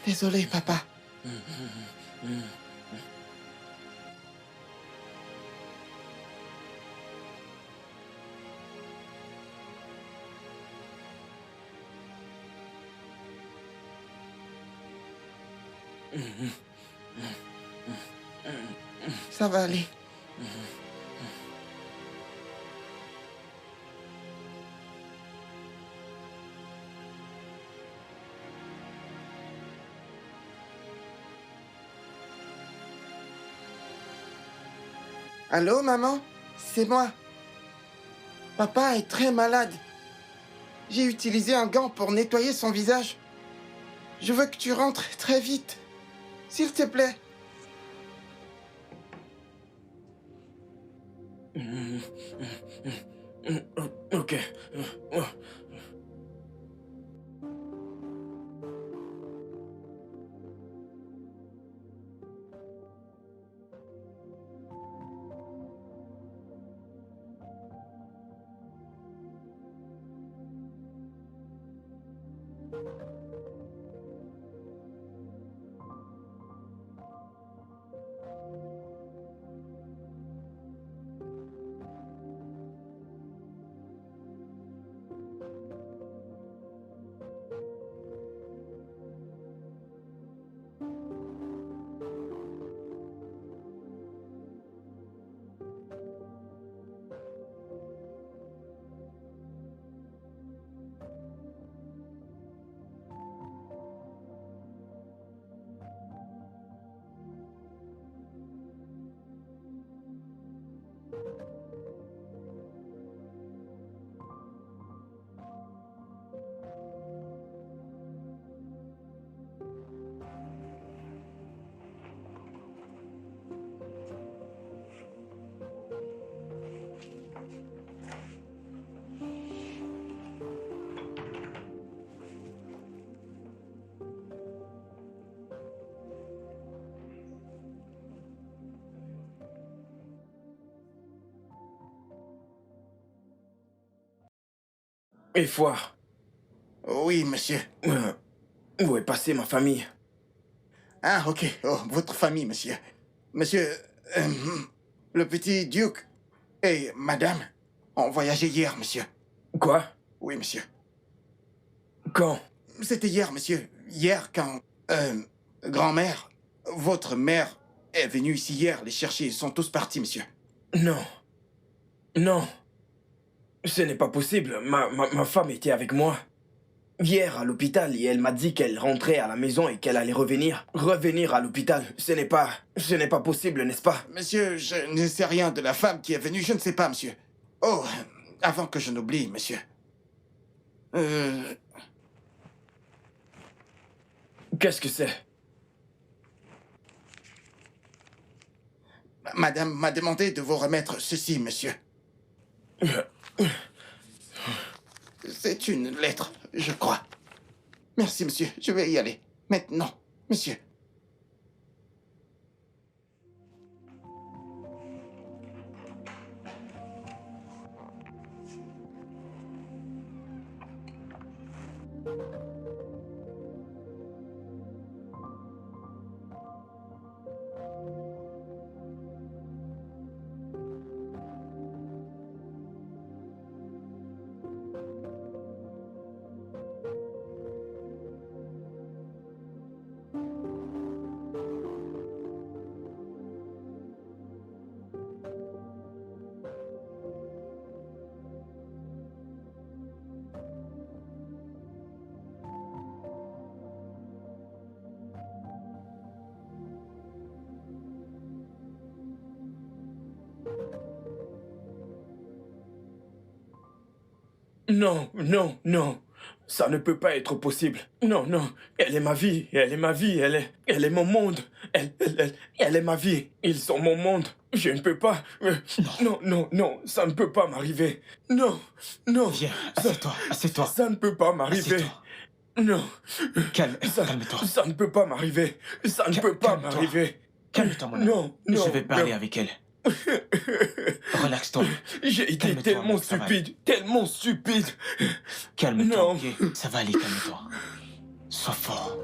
S3: Désolé, papa. Ça va aller. Allô, maman? C'est moi. Papa est très malade. J'ai utilisé un gant pour nettoyer son visage. Je veux que tu rentres très vite. S'il te plaît.
S1: Ok. Et Foire,
S3: Oui, monsieur.
S1: où est passée ma famille?
S3: Ah, ok. Oh, votre famille, monsieur. Monsieur, euh, le petit Duke et madame ont voyagé hier, monsieur.
S1: Quoi?
S3: Oui, monsieur.
S1: Quand?
S3: C'était hier, monsieur. Hier, quand... grand-mère, votre mère est venue ici hier les chercher. Ils sont tous partis, monsieur.
S1: Non. Non. Ce n'est pas possible. Ma femme était avec moi. Hier à l'hôpital et elle m'a dit qu'elle rentrait à la maison et qu'elle allait revenir. Revenir à l'hôpital, ce n'est pas possible, n'est-ce pas?
S3: Monsieur, je ne sais rien de la femme qui est venue. Je ne sais pas, monsieur. Oh, avant que je n'oublie, monsieur.
S1: Qu'est-ce que c'est?
S3: Madame m'a demandé de vous remettre ceci, monsieur. C'est une lettre, je crois. Merci, monsieur. Je vais y aller. Maintenant, monsieur.
S1: Non, non, non. Ça ne peut pas être possible. Non, non. Elle est ma vie. Elle est ma vie. Elle est mon monde. Elle est ma vie. Ils sont mon monde. Je ne peux pas. Non, non, non. Ça ne peut pas m'arriver. Non, non.
S4: Viens, assieds-toi, assieds-toi.
S1: Ça ne peut pas m'arriver.
S4: Assieds-toi.
S1: Non.
S4: Calme-toi.
S1: Ça ne peut pas m'arriver. Ça ne peut pas
S4: Calme-toi.
S1: m'arriver.
S4: Calme-toi, mon ami.
S1: Non, non.
S4: Je vais parler
S1: non.
S4: avec elle. Relaxe-toi.
S1: J'ai été
S4: Calme-toi,
S1: tellement
S4: mec, ça va
S1: stupide. Tellement stupide.
S4: Calme-toi,
S1: Non.
S4: ok? Ça va aller, calme-toi. Sois fort.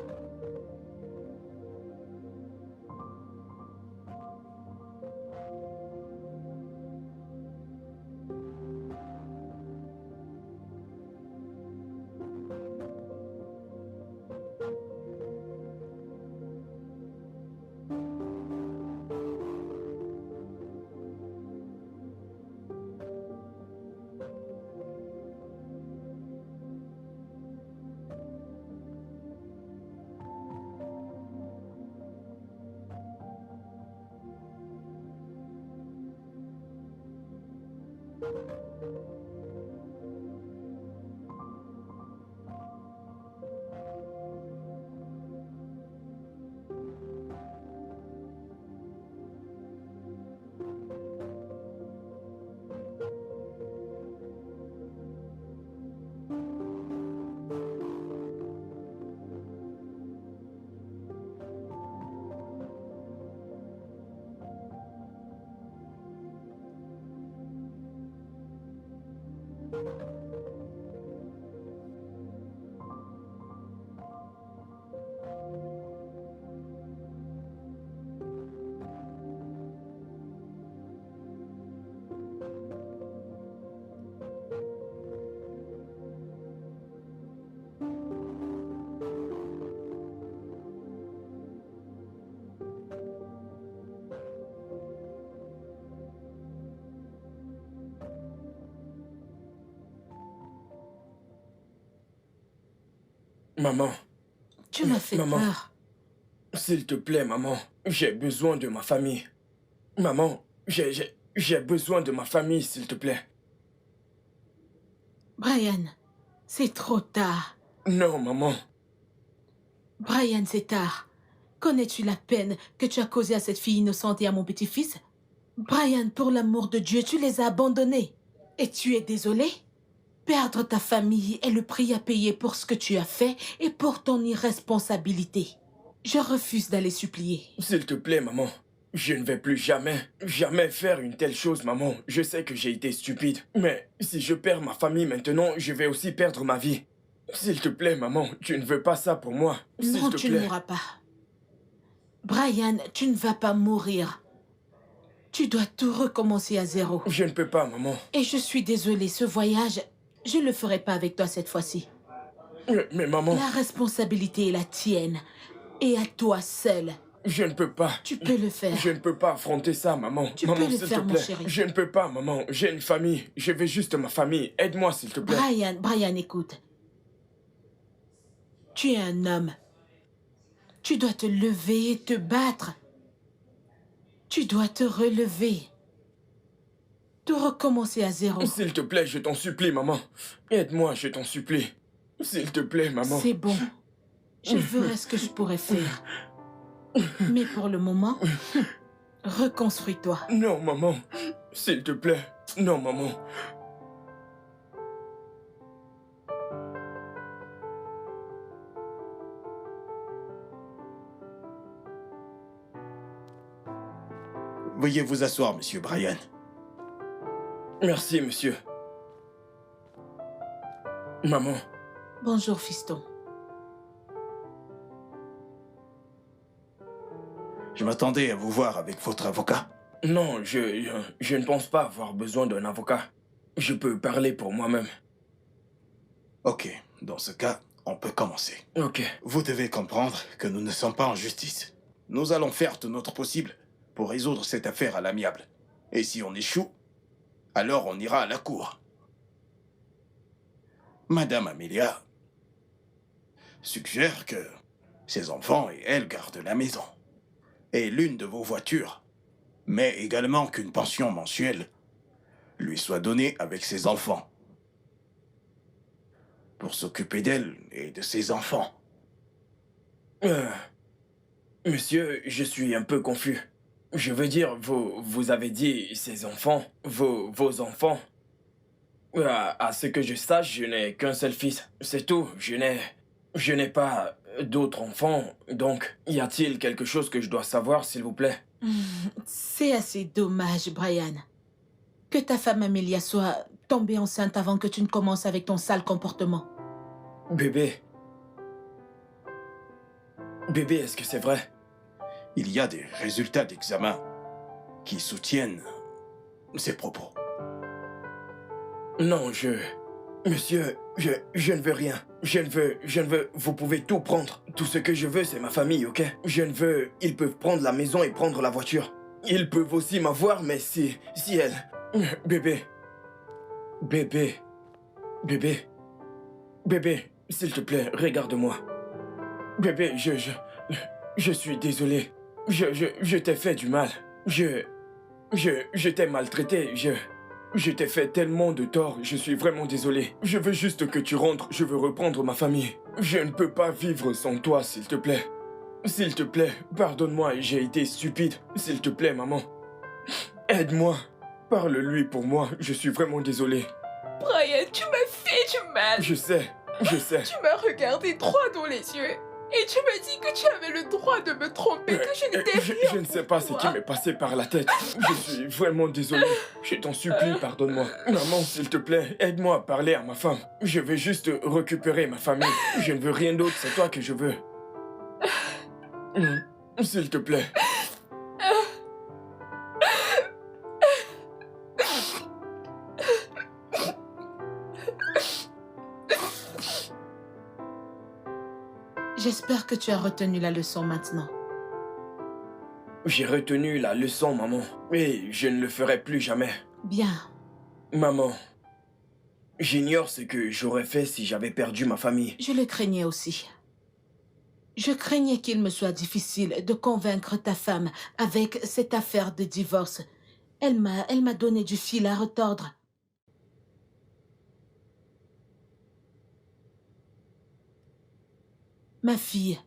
S1: Maman,
S2: Tu m'as fait
S1: Maman.
S2: peur.
S1: s'il te plaît, maman. J'ai besoin de ma famille. Maman, j'ai besoin de ma famille, s'il te plaît.
S2: Brian, c'est trop tard.
S1: Non, maman.
S2: Brian, c'est tard. Connais-tu la peine que tu as causée à cette fille innocente et à mon petit-fils? Brian, pour l'amour de Dieu, tu les as abandonnés. Et tu es désolé? Perdre ta famille est le prix à payer pour ce que tu as fait et pour ton irresponsabilité. Je refuse d'aller supplier.
S1: S'il te plaît, maman. Je ne vais plus jamais faire une telle chose, maman. Je sais que j'ai été stupide. Mais si je perds ma famille maintenant, je vais aussi perdre ma vie. S'il te plaît, maman, tu ne veux pas ça pour moi. S'il
S2: Non,
S1: te
S2: tu ne
S1: plaît.
S2: mourras pas. Brian, tu ne vas pas mourir. Tu dois tout recommencer à zéro.
S1: Je ne peux pas, maman.
S2: Et je suis désolée, ce voyage, je ne le ferai pas avec toi cette fois-ci.
S1: Mais maman,
S2: La responsabilité est la tienne. Et à toi seul.
S1: je ne peux pas.
S2: Tu peux le faire.
S1: Je ne peux pas affronter ça, maman.
S2: Tu
S1: Maman,
S2: peux le
S1: s'il
S2: faire,
S1: te
S2: mon
S1: plaît.
S2: chéri.
S1: Je ne peux pas, maman. J'ai une famille. Je veux juste ma famille. Aide-moi, s'il te plaît.
S2: Brian, écoute. Tu es un homme. Tu dois te lever et te battre. Tu dois te relever. Tout recommencer à zéro.
S1: S'il te plaît, je t'en supplie, maman. Aide-moi, je t'en supplie. S'il te plaît, maman.
S2: C'est bon. Je ferai ce que je pourrais faire. Mais pour le moment, reconstruis-toi.
S1: Non, maman. S'il te plaît. Non, maman.
S3: Veuillez vous asseoir, monsieur Brian.
S1: Merci, monsieur. Maman,
S2: Bonjour, fiston.
S3: Je m'attendais à vous voir avec votre avocat.
S1: non, je ne pense pas avoir besoin d'un avocat. Je peux parler pour moi-même.
S3: Ok, dans ce cas, on peut commencer.
S1: Ok.
S3: Vous devez comprendre que nous ne sommes pas en justice. Nous allons faire tout notre possible pour résoudre cette affaire à l'amiable. Et si on échoue, alors on ira à la cour. Madame Amelia suggère que ses enfants et elle gardent la maison et l'une de vos voitures, mais également qu'une pension mensuelle lui soit donnée avec ses enfants. pour s'occuper d'elle et de ses enfants.
S1: Monsieur, je suis un peu confus. Je veux dire, vous avez dit ses enfants, vos enfants. À ce que je sache, je n'ai qu'un seul fils. C'est tout. Je n'ai pas d'autres enfants. Donc, y a-t-il quelque chose que je dois savoir, s'il vous plaît?
S2: C'est assez dommage, Brian. Que ta femme Amelia soit tombée enceinte avant que tu ne commences avec ton sale comportement.
S1: Bébé. Bébé, est-ce que c'est vrai?
S3: Il y a des résultats d'examen qui soutiennent ces propos.
S1: Non, Monsieur, je ne veux rien. Je ne veux... Vous pouvez tout prendre. Tout ce que je veux, c'est ma famille, ok? Je ne veux... Ils peuvent prendre la maison et prendre la voiture. Ils peuvent aussi m'avoir, mais si elle... Bébé. Bébé. Bébé. Bébé, s'il te plaît, regarde-moi. Bébé, je suis désolé. Je t'ai fait du mal. Je t'ai maltraité. Je t'ai fait tellement de tort, je suis vraiment désolé. Je veux juste que tu rentres, je veux reprendre ma famille. Je ne peux pas vivre sans toi, s'il te plaît. S'il te plaît, pardonne-moi, j'ai été stupide. S'il te plaît, maman. Aide-moi. Parle-lui pour moi, je suis vraiment désolé.
S5: Brian, tu m'as fait du mal.
S1: Je sais.
S5: Tu m'as regardé droit dans les yeux. Et tu m'as dit que tu avais le droit de me tromper, que je n'étais rien.
S1: Je ne sais pas ce qui m'est passé par la tête. Je suis vraiment désolé. Je t'en supplie, pardonne-moi. Maman, s'il te plaît, aide-moi à parler à ma femme. Je vais juste récupérer ma famille. Je ne veux rien d'autre, c'est toi que je veux. S'il te plaît.
S2: J'espère que tu as retenu la leçon maintenant.
S1: J'ai retenu la leçon, maman. Et je ne le ferai plus jamais.
S2: Bien.
S1: Maman, j'ignore ce que j'aurais fait si j'avais perdu ma famille.
S2: Je le craignais aussi. Je craignais qu'il me soit difficile de convaincre ta femme avec cette affaire de divorce. Elle m'a donné du fil à retordre. Ma fille,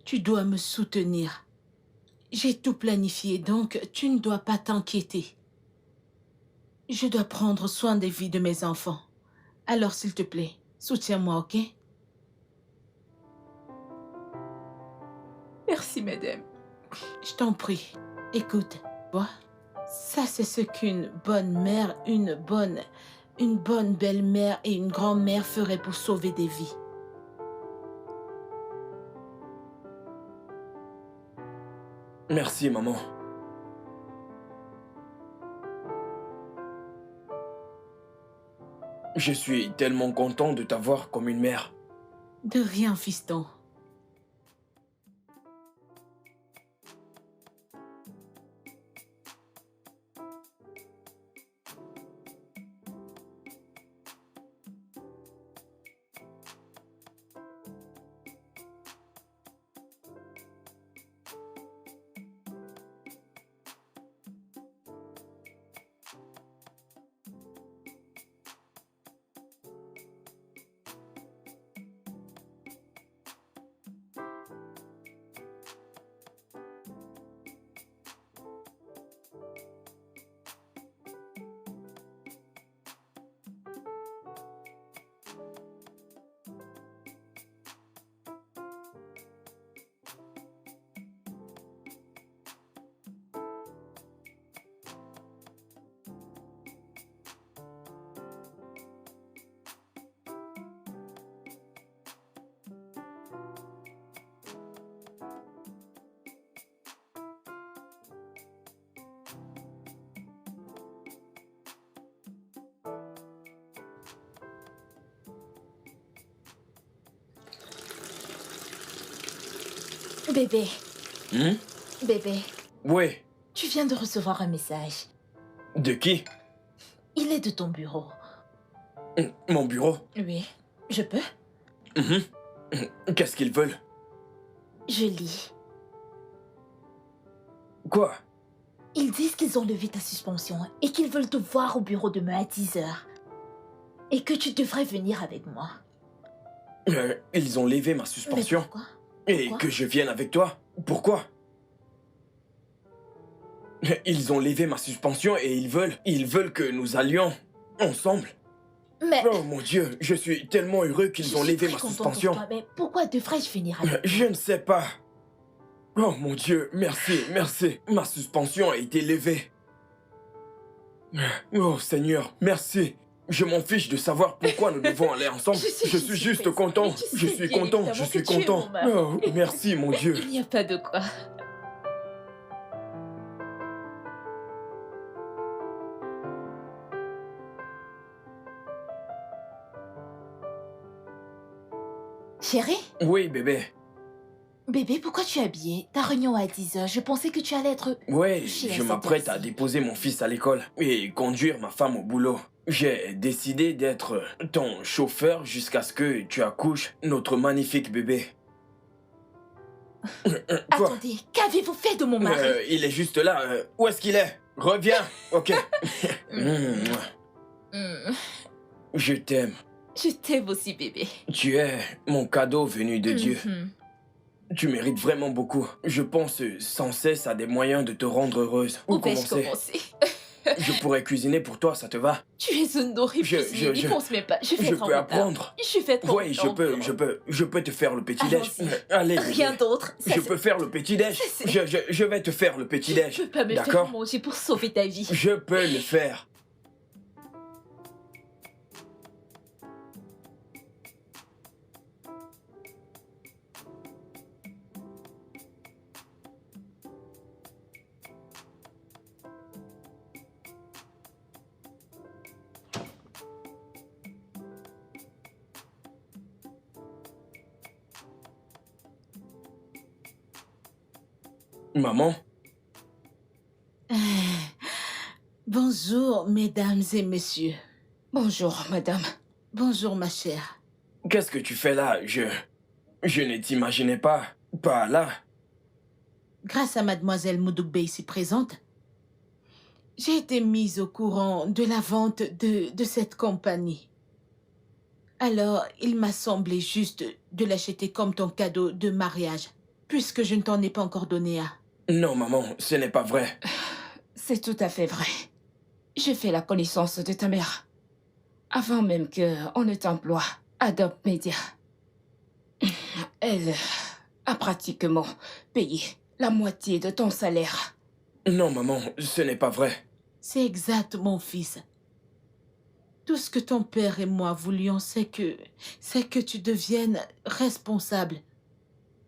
S2: tu dois me soutenir. J'ai tout planifié, donc tu ne dois pas t'inquiéter. Je dois prendre soin des vies de mes enfants. Alors, s'il te plaît, soutiens-moi, ok?
S5: Merci, madame.
S2: Je t'en prie. Écoute, toi, ça c'est ce qu'une bonne mère, une bonne belle-mère et une grand-mère feraient pour sauver des vies.
S1: Merci, maman. Je suis tellement content de t'avoir comme une mère.
S2: De rien, fiston.
S7: Bébé.
S1: Hmm?
S7: Bébé,
S1: Oui.
S7: tu viens de recevoir un message.
S1: De qui?
S7: Il est de ton bureau.
S1: Mon bureau?
S7: Oui, je peux?
S1: Qu'est-ce qu'ils veulent?
S7: Je lis.
S1: Quoi?
S7: Ils disent qu'ils ont levé ta suspension et qu'ils veulent te voir au bureau demain à 10h. et que tu devrais venir avec moi.
S1: Ils ont levé ma
S7: Mais
S1: suspension.
S7: pourquoi?
S1: Et
S7: Pourquoi?
S1: que je vienne avec toi. Pourquoi? Ils ont levé ma suspension et ils veulent que nous allions ensemble.
S7: Mais
S1: Oh mon Dieu, je suis tellement heureux qu'ils
S7: je
S1: ont
S7: suis
S1: levé
S7: très
S1: ma
S7: contente
S1: suspension.
S7: pour toi, mais pourquoi devrais-je venir avec toi?
S1: Je ne sais pas. Oh mon Dieu, merci, merci. Ma suspension a été levée. Oh Seigneur, merci. Je m'en fiche de savoir pourquoi nous devons aller ensemble. Je suis juste content.
S7: Mais tu
S1: Je
S7: sais
S1: suis
S7: bien
S1: content.
S7: évidemment
S1: Je suis
S7: que tu es
S1: content.
S7: mon mari.
S1: Oh, merci mon Dieu.
S7: Il n'y a pas de quoi. Chérie?
S1: Oui, bébé.
S7: Bébé, pourquoi tu es habillée? Ta réunion à 10h. Je pensais que tu allais être...
S1: Oui,
S7: Chez
S1: je
S7: cette
S1: m'apprête à
S7: heure-ci.
S1: déposer mon fils à l'école et conduire ma femme au boulot. J'ai décidé d'être ton chauffeur jusqu'à ce que tu accouches notre magnifique bébé. Quoi?
S7: Attendez, qu'avez-vous fait de mon mari?
S1: Il est juste là. Où est-ce qu'il est? Reviens. Ok.
S7: Hmm,
S1: Je t'aime.
S7: Je t'aime aussi, bébé.
S1: Tu es mon cadeau venu de Dieu.
S7: Mhm.
S1: Tu mérites vraiment beaucoup. Je pense sans cesse à des moyens de te rendre heureuse. Où
S7: Où vais-je
S1: commencer?
S7: commencer?
S1: Je pourrais cuisiner pour toi, ça te va?
S7: Tu es un horrible cuisinier, n'y pense même pas. Je vais
S1: Je
S7: être en
S1: peux
S7: retard.
S1: apprendre.
S7: Je vais être en
S1: Oui,
S7: retard.
S1: je peux te faire le petit-déj.
S7: Allons-y.
S1: Allez, bébé.
S7: Rien d'autre. Ça,
S1: Je
S7: c'est-
S1: peux faire le petit-déj.
S7: Ça, c'est-
S1: Je vais te faire le
S7: Je
S1: petit-déj.
S7: peux pas me faire
S1: D'accord?
S7: manger pour sauver ta vie.
S1: Je peux le faire. Maman,
S2: Bonjour, mesdames et messieurs.
S5: Bonjour, madame.
S2: Bonjour, ma chère.
S1: qu'est-ce que tu fais là? Je ne t'imaginais pas. Pas là.
S2: Grâce à mademoiselle Moudoukbe ici présente, j'ai été mise au courant de la vente de cette compagnie. Alors, il m'a semblé juste de l'acheter comme ton cadeau de mariage, puisque je ne t'en ai pas encore donné un.
S1: Non, maman, ce n'est pas vrai.
S5: C'est tout à fait vrai. J'ai fait la connaissance de ta mère. Avant même qu'on ne t'emploie à Adobe Media. Elle a pratiquement payé la moitié de ton salaire.
S1: Non, maman, ce n'est pas vrai.
S2: C'est exact, mon fils. Tout ce que ton père et moi voulions, c'est que tu deviennes responsable.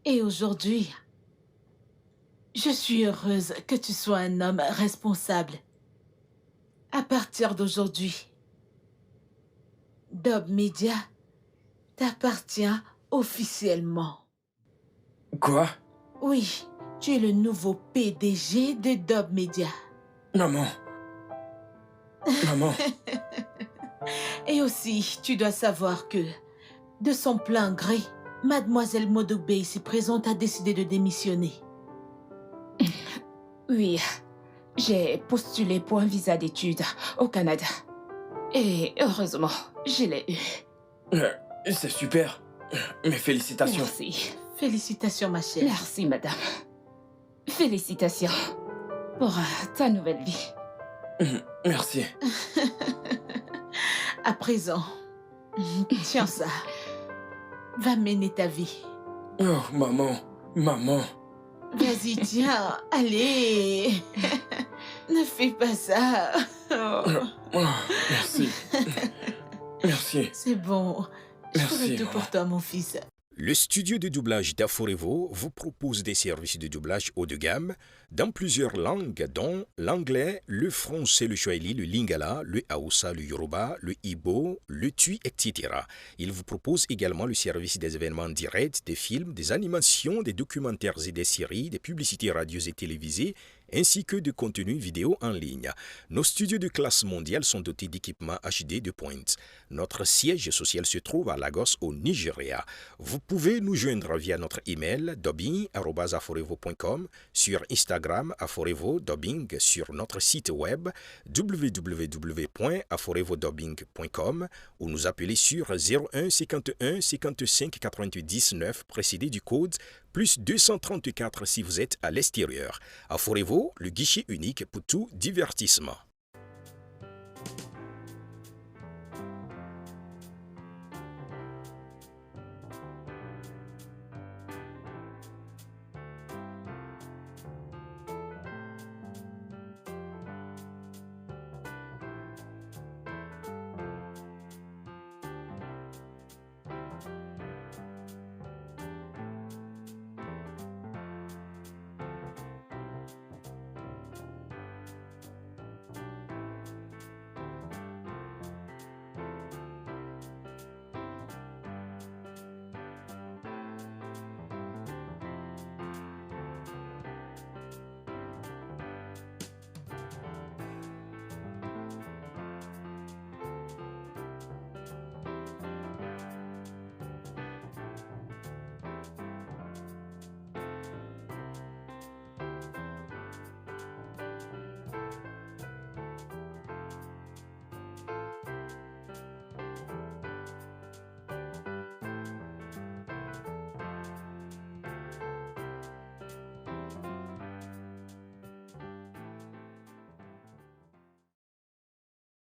S2: Et aujourd'hui, je suis heureuse que tu sois un homme responsable. À partir d'aujourd'hui, Dob Media t'appartient officiellement.
S1: Quoi?
S2: Oui, tu es le nouveau PDG de Dob Media.
S1: Maman. Maman.
S2: Et aussi, tu dois savoir que, de son plein gré, mademoiselle Moudoukbe ici présente a décidé de démissionner.
S5: Oui, j'ai postulé pour un visa d'études au Canada. Et heureusement, je l'ai eu.
S1: C'est super. Mes félicitations.
S5: Merci.
S2: Félicitations, ma chère.
S5: Merci, madame. Félicitations pour ta nouvelle vie.
S1: Merci.
S2: À présent, tiens ça. Va mener ta vie.
S1: Oh, maman. Maman.
S2: Vas-y, tiens, allez. Ne fais pas ça. Oh,
S1: Oh, merci. Merci.
S2: c'est bon. Je
S1: Merci,
S2: ferai tout
S1: maman.
S2: pour toi, mon fils.
S8: Le studio de doublage d'Aforevo vous propose des services de doublage haut de gamme dans plusieurs langues, dont l'anglais, le français, le swahili, le lingala, le haoussa, le yoruba, le ibo, le tui, etc. Il vous propose également le service des événements directs, des films, des animations, des documentaires et des séries, des publicités radios et télévisées, ainsi que de contenus vidéo en ligne. Nos studios de classe mondiale sont dotés d'équipements HD de pointe. Notre siège social se trouve à Lagos, au Nigeria. Vous pouvez nous joindre via notre email dubbing@aforevo.com, sur Instagram Aforevo Dubbing, sur notre site web www.aforevodubbing.com ou nous appeler sur 01 51 55 88 19 précédé du code plus 234 si vous êtes à l'extérieur. Aforevo, le guichet unique pour tout divertissement.